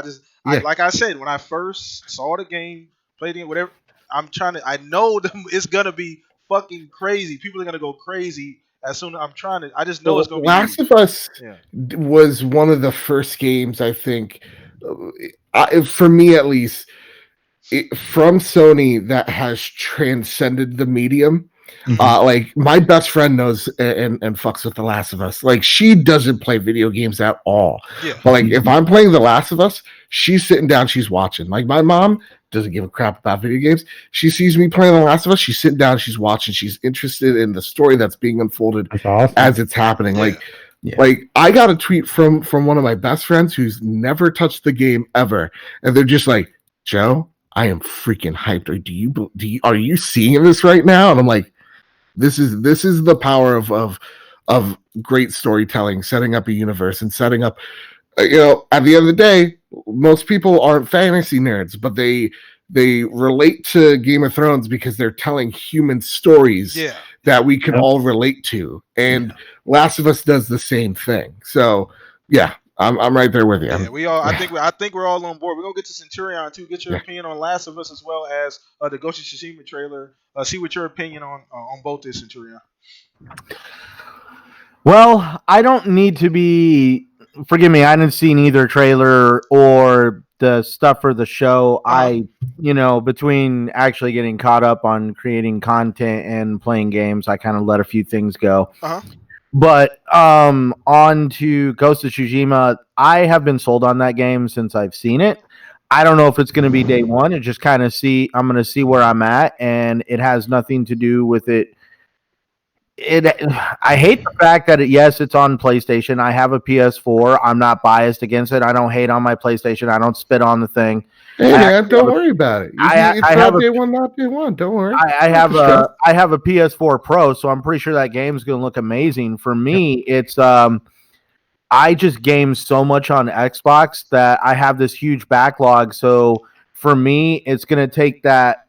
Like I said, when I first saw the game, played it, whatever. I know it's gonna be fucking crazy. People are gonna go crazy. As soon as I just know it's going to be. Last of Us was one of the first games, I think, for me at least, from Sony that has transcended the medium. Like my best friend knows and fucks with The Last of Us. Like she doesn't play video games at all. Yeah. But like if I'm playing The Last of Us, she's sitting down, she's watching. Like my mom doesn't give a crap about video games. She sees me playing The Last of Us, she's sitting down, she's watching, she's interested in the story that's being unfolded as it's happening. Like I got a tweet from one of my best friends who's never touched the game ever, and they're just like, Joe, I am freaking hyped. Or are you seeing this right now? And I'm like, this is the power of great storytelling, setting up a universe and setting up. At the end of the day, most people aren't fantasy nerds, but they relate to Game of Thrones because they're telling human stories that we can all relate to. And Last of Us does the same thing. So yeah, I'm right there with you. Yeah, we all. I think we're all on board. We're gonna get to Centurion too. Get your opinion on Last of Us as well as the Ghost of Tsushima trailer. See what your opinion on both is, Centurion. Well, I don't need to be. Forgive me, I didn't see either trailer or the stuff for the show. Between actually getting caught up on creating content and playing games, I kind of let a few things go. But on to Ghost of Tsushima, I have been sold on that game since I've seen it. I don't know if it's going to be day one. It just kind of I'm going to see where I'm at, and it has nothing to do with it. I hate the fact that it's on PlayStation. I have a PS4. I'm not biased against it. I don't hate on my PlayStation. I don't spit on the thing. Hey man, don't worry about it. It's not day one, not day one. Don't worry. I have a PS4 Pro, so I'm pretty sure that game's going to look amazing. For me, it's I just game so much on Xbox that I have this huge backlog. So for me, it's going to take that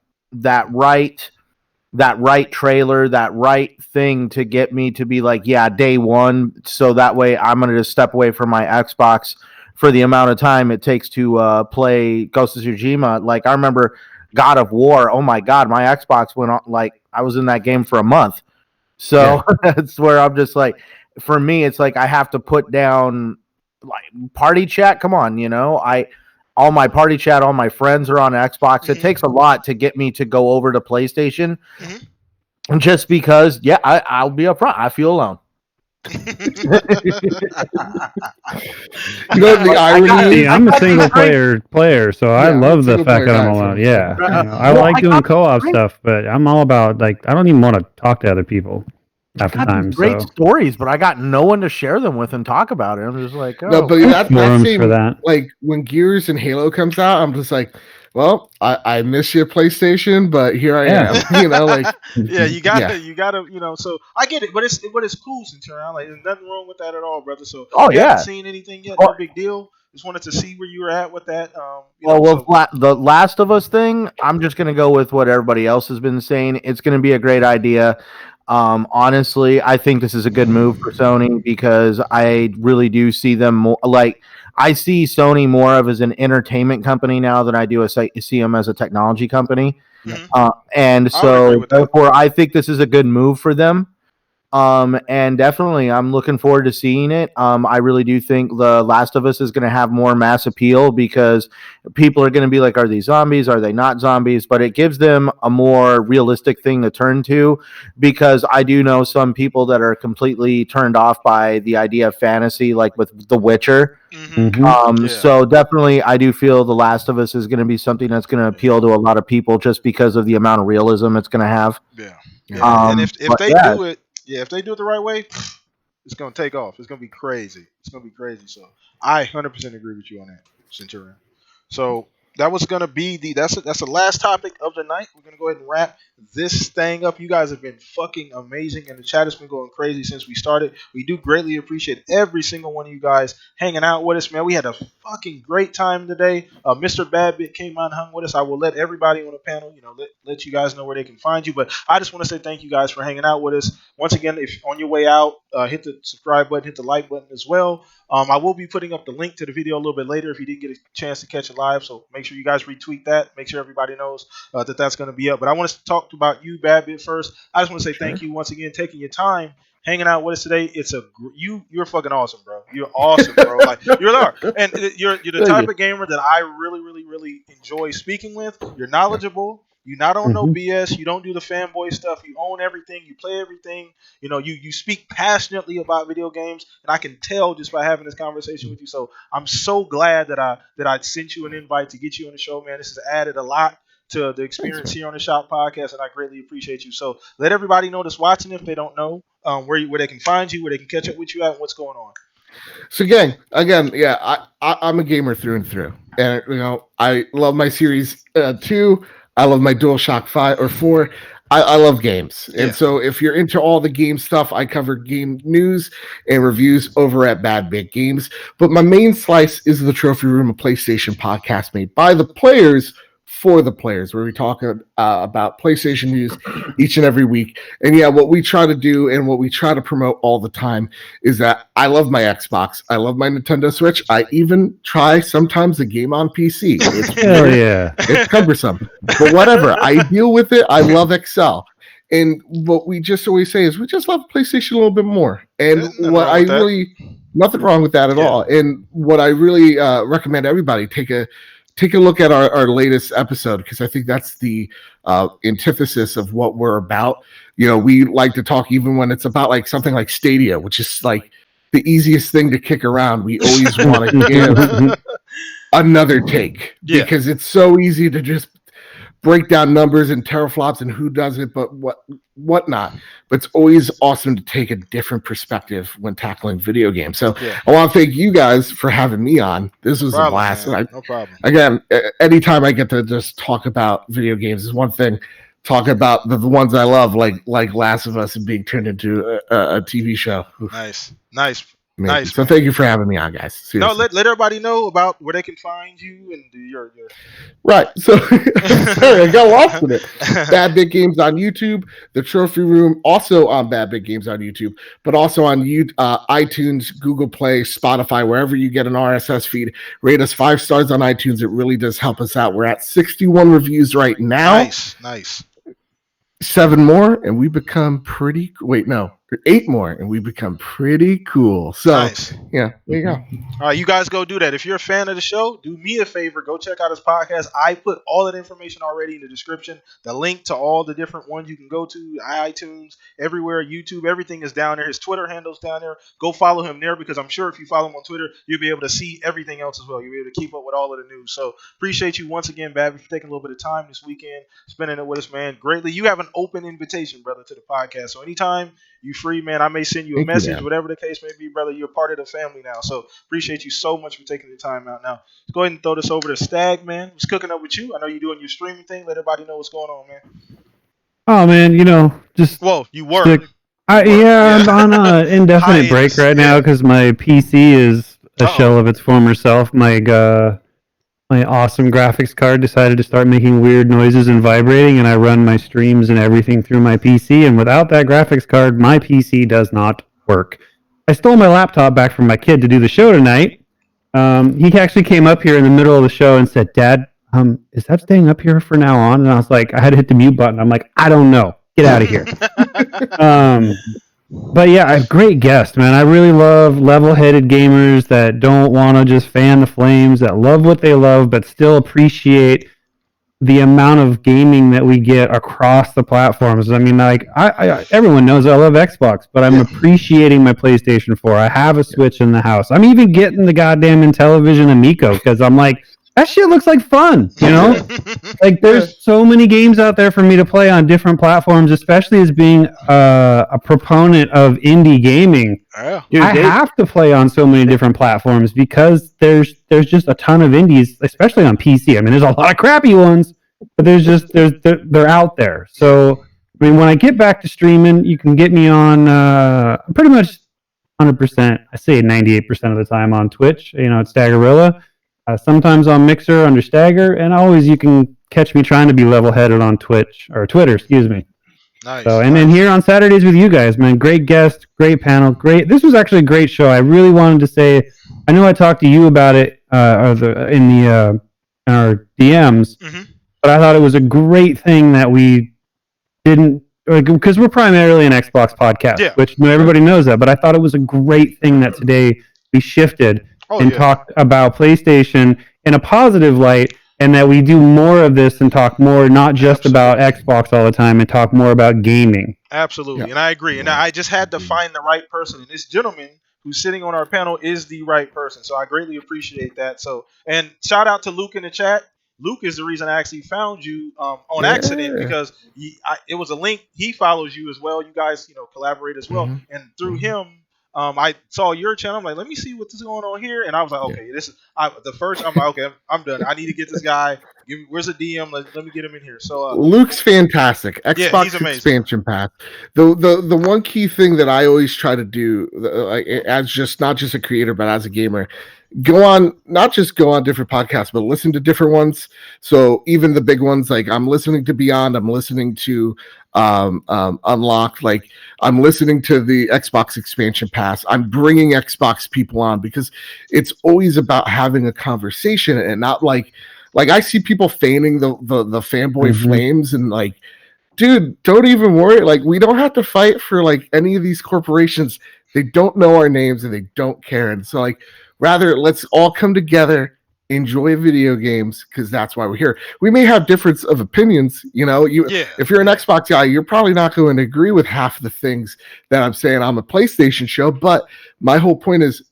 right that right trailer, that right thing to get me to be like, yeah, day one. So that way I'm going to just step away from my Xbox for the amount of time it takes to play Ghost of Tsushima. Like I remember God of War. Oh my God, my Xbox went on, like I was in that game for a month. So that's where I'm just like, for me, it's like I have to put down like party chat. Come on, all my party chat, all my friends are on Xbox. Mm-hmm. It takes a lot to get me to go over to PlayStation, Mm-hmm. just because. Yeah, I'll be upfront. I feel alone. The irony. I'm a single player, so I love the fact that I'm alone. Yeah, I like doing co-op stuff, but I'm all about like I don't even want to talk to other people half the time. Great stories, but I got no one to share them with and talk about it. I'm just like, No, but that same, for that. Like when Gears and Halo comes out, I'm just like, well, I miss you, PlayStation, but here I am. Like yeah, you gotta, so I get it, but it's cool, Centurion. Like, there's nothing wrong with that at all, brother. So you haven't seen anything yet, no big deal. Just wanted to see where you were at with that. The Last of Us thing, I'm just gonna go with what everybody else has been saying. It's gonna be a great idea. Honestly, I think this is a good move for Sony because I really do see them more like I see Sony more of as an entertainment company now than I do see them as a technology company. Mm-hmm. And so therefore I think this is a good move for them. And definitely I'm looking forward to seeing it. I really do think The Last of Us is going to have more mass appeal because people are going to be like, are these zombies? Are they not zombies? But it gives them a more realistic thing to turn to, because I do know some people that are completely turned off by the idea of fantasy, like with The Witcher. Mm-hmm. So definitely I do feel The Last of Us is going to be something that's going to appeal to a lot of people just because of the amount of realism it's going to have. And if they do it, if they do it the right way, it's gonna take off. It's gonna be crazy. So I 100% agree with you on that, Centurion. So that was gonna be that's the last topic of the night. We're gonna go ahead and wrap this thing up. You guys have been fucking amazing, and the chat has been going crazy since we started. We do greatly appreciate every single one of you guys hanging out with us, man. We had a fucking great time today. Mr. Badbit came on and hung with us. I will let everybody on the panel, let you guys know where they can find you. But I just want to say thank you guys for hanging out with us. Once again, if on your way out, hit the subscribe button, hit the like button as well. I will be putting up the link to the video a little bit later if you didn't get a chance to catch it live. So make sure you guys retweet that. Make sure everybody knows that that's going to be up. But I want to talk about you, Badbit, first. I just want to say thank you once again, taking your time, hanging out with us today. You're fucking awesome, bro. You're awesome, bro. Like you're there, and you're the type of gamer that I really, really, really enjoy speaking with. You're knowledgeable. You not on no BS. You don't do the fanboy stuff. You own everything. You play everything. You speak passionately about video games, and I can tell just by having this conversation with you. So I'm so glad that I sent you an invite to get you on the show, man. This has added a lot to the experience here on the Shop Podcast, and I greatly appreciate you. So let everybody know that's watching if they don't know where they can find you, where they can catch up with you at, and what's going on. So again, yeah, I'm a gamer through and through, and I love my Series 2. I love my DualShock 5 or 4. I love games. And so if you're into all the game stuff, I cover game news and reviews over at Bad Big Games. But my main slice is the Trophy Room, a PlayStation podcast made by the players for the players, where we talk about PlayStation news each and every week. And yeah, what we try to do and what we try to promote all the time is that I love my Xbox. I love my Nintendo Switch. I even try sometimes a game on PC. It's cumbersome, but whatever. I deal with it. I love Excel. And what we just always say is we just love PlayStation a little bit more. And what I really, nothing wrong with that at all. And what I really recommend everybody take a look at our latest episode, because I think that's the antithesis of what we're about. We like to talk even when it's about like something like Stadia, which is like the easiest thing to kick around. We always want to give another take because it's so easy to just break down numbers and teraflops and who does it, but whatnot. But it's always awesome to take a different perspective when tackling video games. So I want to thank you guys for having me on. This was a blast. No problem. Again, anytime I get to just talk about video games is one thing. Talk about the ones I love, like Last of Us and being turned into a TV show. Nice. Amazing. Nice, So man. thank you for having me on, guys. No, Seriously. let everybody know about where they can find you and your. Right. So sorry, I got lost in it. Bad Big Games on YouTube, The Trophy Room also on Bad Big Games on YouTube, but also on iTunes, Google Play, Spotify, wherever you get an RSS feed. Rate us 5 stars on iTunes. It really does help us out. We're at 61 reviews right now. Nice. 7 more and we become pretty. Wait, no, 8 more and we become pretty cool. So Nice. yeah, there you go. All right, you guys go do that. If you're a fan of the show, do me a favor. Go check out his podcast. I put all that information already in the description. The link to all the different ones you can go to, iTunes, everywhere, YouTube, everything is down there. His Twitter handle's down there. Go follow him there because I'm sure if you follow him on Twitter, you'll be able to see everything else as well. You'll be able to keep up with all of the news. So appreciate you once again, Babby, for taking a little bit of time this weekend, spending it with us, man. Greatly. You have an open invitation, brother, to the podcast. So anytime you free, man, I may send you a message, whatever the case may be, brother. You're part of the family now. So appreciate you so much for taking the time out. Now, let's go ahead and throw this over to Stag, man. What's cooking up with you? I know you're doing your streaming thing. Let everybody know what's going on, man. Oh man, just Whoa, you work. I'm on an indefinite break right now because my PC is a shell of its former self. My awesome graphics card decided to start making weird noises and vibrating, and I run my streams and everything through my PC, and without that graphics card, my PC does not work. I stole my laptop back from my kid to do the show tonight. He actually came up here in the middle of the show and said, "Dad, is that staying up here for now on?" And I was like, I had to hit the mute button. I'm like, I don't know. Get out of here. But yeah, a great guest, man. I really love level-headed gamers that don't want to just fan the flames, that love what they love, but still appreciate the amount of gaming that we get across the platforms. I mean, like, I everyone knows I love Xbox, but I'm appreciating my PlayStation 4. I have a Switch in the house. I'm even getting the goddamn Intellivision Amico because I'm like, that shit looks like fun, Like, there's so many games out there for me to play on different platforms, especially as being a proponent of indie gaming. Yeah. Dude, I have to play on so many different platforms because there's just a ton of indies, especially on PC. I mean, there's a lot of crappy ones, but they're out there. So, I mean, when I get back to streaming, you can get me on pretty much 100%. I say 98% of the time on Twitch. It's Staggerilla. Sometimes on Mixer under Stagger, and always you can catch me trying to be level-headed on Twitter, excuse me. Nice. So, and then here on Saturdays with you guys, man, great guest, great panel, great. This was actually a great show. I really wanted to say, I know I talked to you about it in our DMs, but I thought it was a great thing that we didn't, because we're primarily an Xbox podcast, which everybody knows that, but I thought it was a great thing that today we shifted talked about PlayStation in a positive light, and that we do more of this and talk more, not just about Xbox all the time, and talk more about gaming. Absolutely, and I agree. And I just had to find the right person, and this gentleman who's sitting on our panel is the right person. So I greatly appreciate that. So, and shout out to Luke in the chat. Luke is the reason I actually found you on accident because it was a link. He follows you as well. You guys, collaborate as well, and through him. I saw your channel. I'm like, let me see what's going on here, and I was like, okay, this is the first. I'm like, okay, I'm done. I need to get this guy. Where's the DM? Let me get him in here. So Luke's fantastic. Xbox expansion pass. The one key thing that I always try to do, as not just a creator but as a gamer, not just go on different podcasts, but listen to different ones. So even the big ones, like I'm listening to Beyond, I'm listening to Unlocked, like I'm listening to the Xbox expansion pass. I'm bringing Xbox people on because it's always about having a conversation and not like I see people feigning the fanboy flames and like, dude, don't even worry. Like, we don't have to fight for like any of these corporations. They don't know our names and they don't care. And so like, rather, let's all come together, enjoy video games, because that's why we're here. We may have difference of opinions, if you're an Xbox guy, you're probably not going to agree with half the things that I'm saying on the PlayStation show, but my whole point is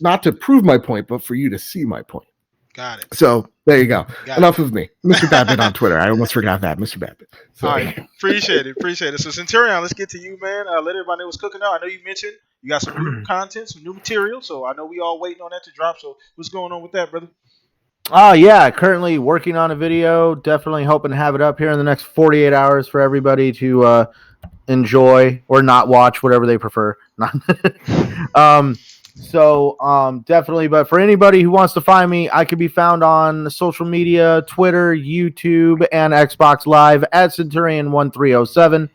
not to prove my point, but for you to see my point. Got it. So there you go. Enough of me. Mr. Babbitt on Twitter. I almost forgot that. Mr. Babbitt. So, all right. Appreciate it. So Centurion, let's get to you, man. Let everybody know what's cooking out. I know you mentioned you got some new content, some new material, so I know we all waiting on that to drop. So what's going on with that, brother? Yeah, currently working on a video. Definitely hoping to have it up here in the next 48 hours for everybody to enjoy or not watch, whatever they prefer. So definitely, but for anybody who wants to find me, I can be found on social media, Twitter, YouTube, and Xbox Live at Centurion1307.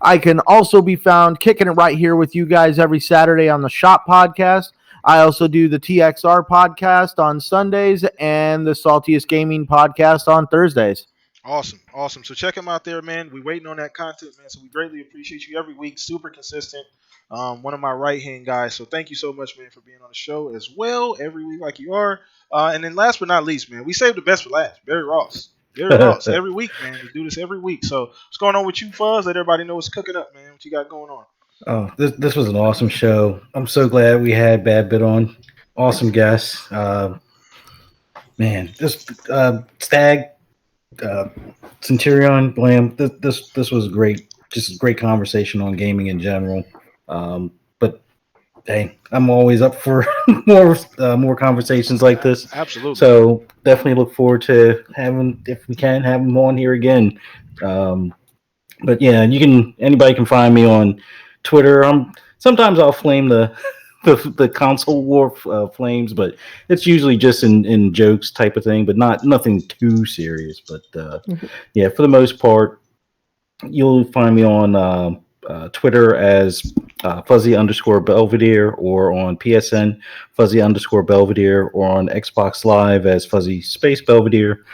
I can also be found kicking it right here with you guys every Saturday on the Shop Podcast. I also do the TXR podcast on Sundays and the Saltiest Gaming podcast on Thursdays. Awesome. So check him out there, man. We waiting on that content, man. So we greatly appreciate you every week. Super consistent. One of my right hand guys. So thank you so much, man, for being on the show as well every week, like you are. And then last but not least, man, we saved the best for last. Barry Ross. Barry Ross. Every week, man. We do this every week. So what's going on with you, Fuzz? Let everybody know what's cooking up, man. What you got going on? Oh, this was an awesome show. I'm so glad we had Bad Bit on. Awesome guest. Man, this Stag, Centurion, Blam. This was great. Just a great conversation on gaming in general. But hey, I'm always up for more conversations like this. Absolutely. So definitely look forward to having, if we can, have him on here again. But yeah, anybody can find me on Twitter. Sometimes I'll flame the console war flames, but it's usually just in jokes type of thing, but nothing too serious. But yeah, for the most part, you'll find me on Twitter as Fuzzy_Belvedere, or on PSN Fuzzy_Belvedere, or on Xbox Live as Fuzzy Space Belvedere.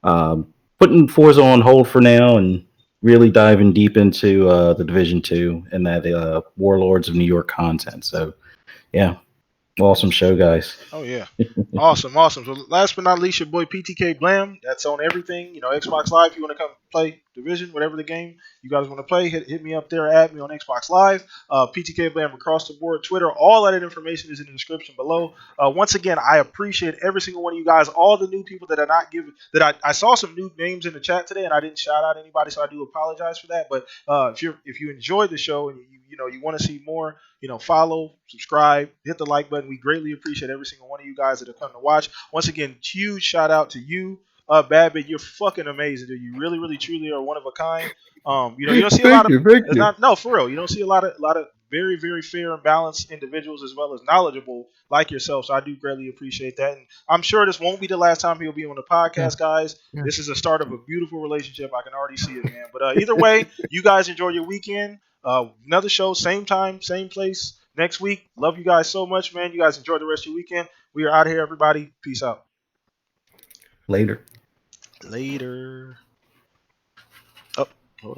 Putting Forza on hold for now and really diving deep into the Division 2 and that Warlords of New York content. So yeah, awesome show, guys. Oh yeah, awesome. So last but not least, your boy PTK Blam. That's on everything. Xbox Live. If you want to come play Division, whatever the game you guys want to play, hit me up there. Add me on Xbox Live. PTK Blam across the board. Twitter. All that information is in the description below. Once again, I appreciate every single one of you guys. All the new people that are not given. That I saw some new names in the chat today, and I didn't shout out anybody, so I do apologize for that. But if you enjoyed the show and you want to see more, follow, subscribe, hit the like button. We greatly appreciate every single one of you guys that have come to watch. Once again, huge shout out to you, Babbitt. You're fucking amazing, dude. You really, really, truly are one of a kind. You don't see a lot of no, for real. You don't see a lot of very, very fair and balanced individuals, as well as knowledgeable like yourself. So I do greatly appreciate that, and I'm sure this won't be the last time he'll be on the podcast, guys. Yeah. This is the start of a beautiful relationship. I can already see it, man. But either way, you guys enjoy your weekend. Another show, same time, same place next week. Love you guys so much, man. You guys enjoy the rest of your weekend. We are out of here, everybody. Peace out. Later.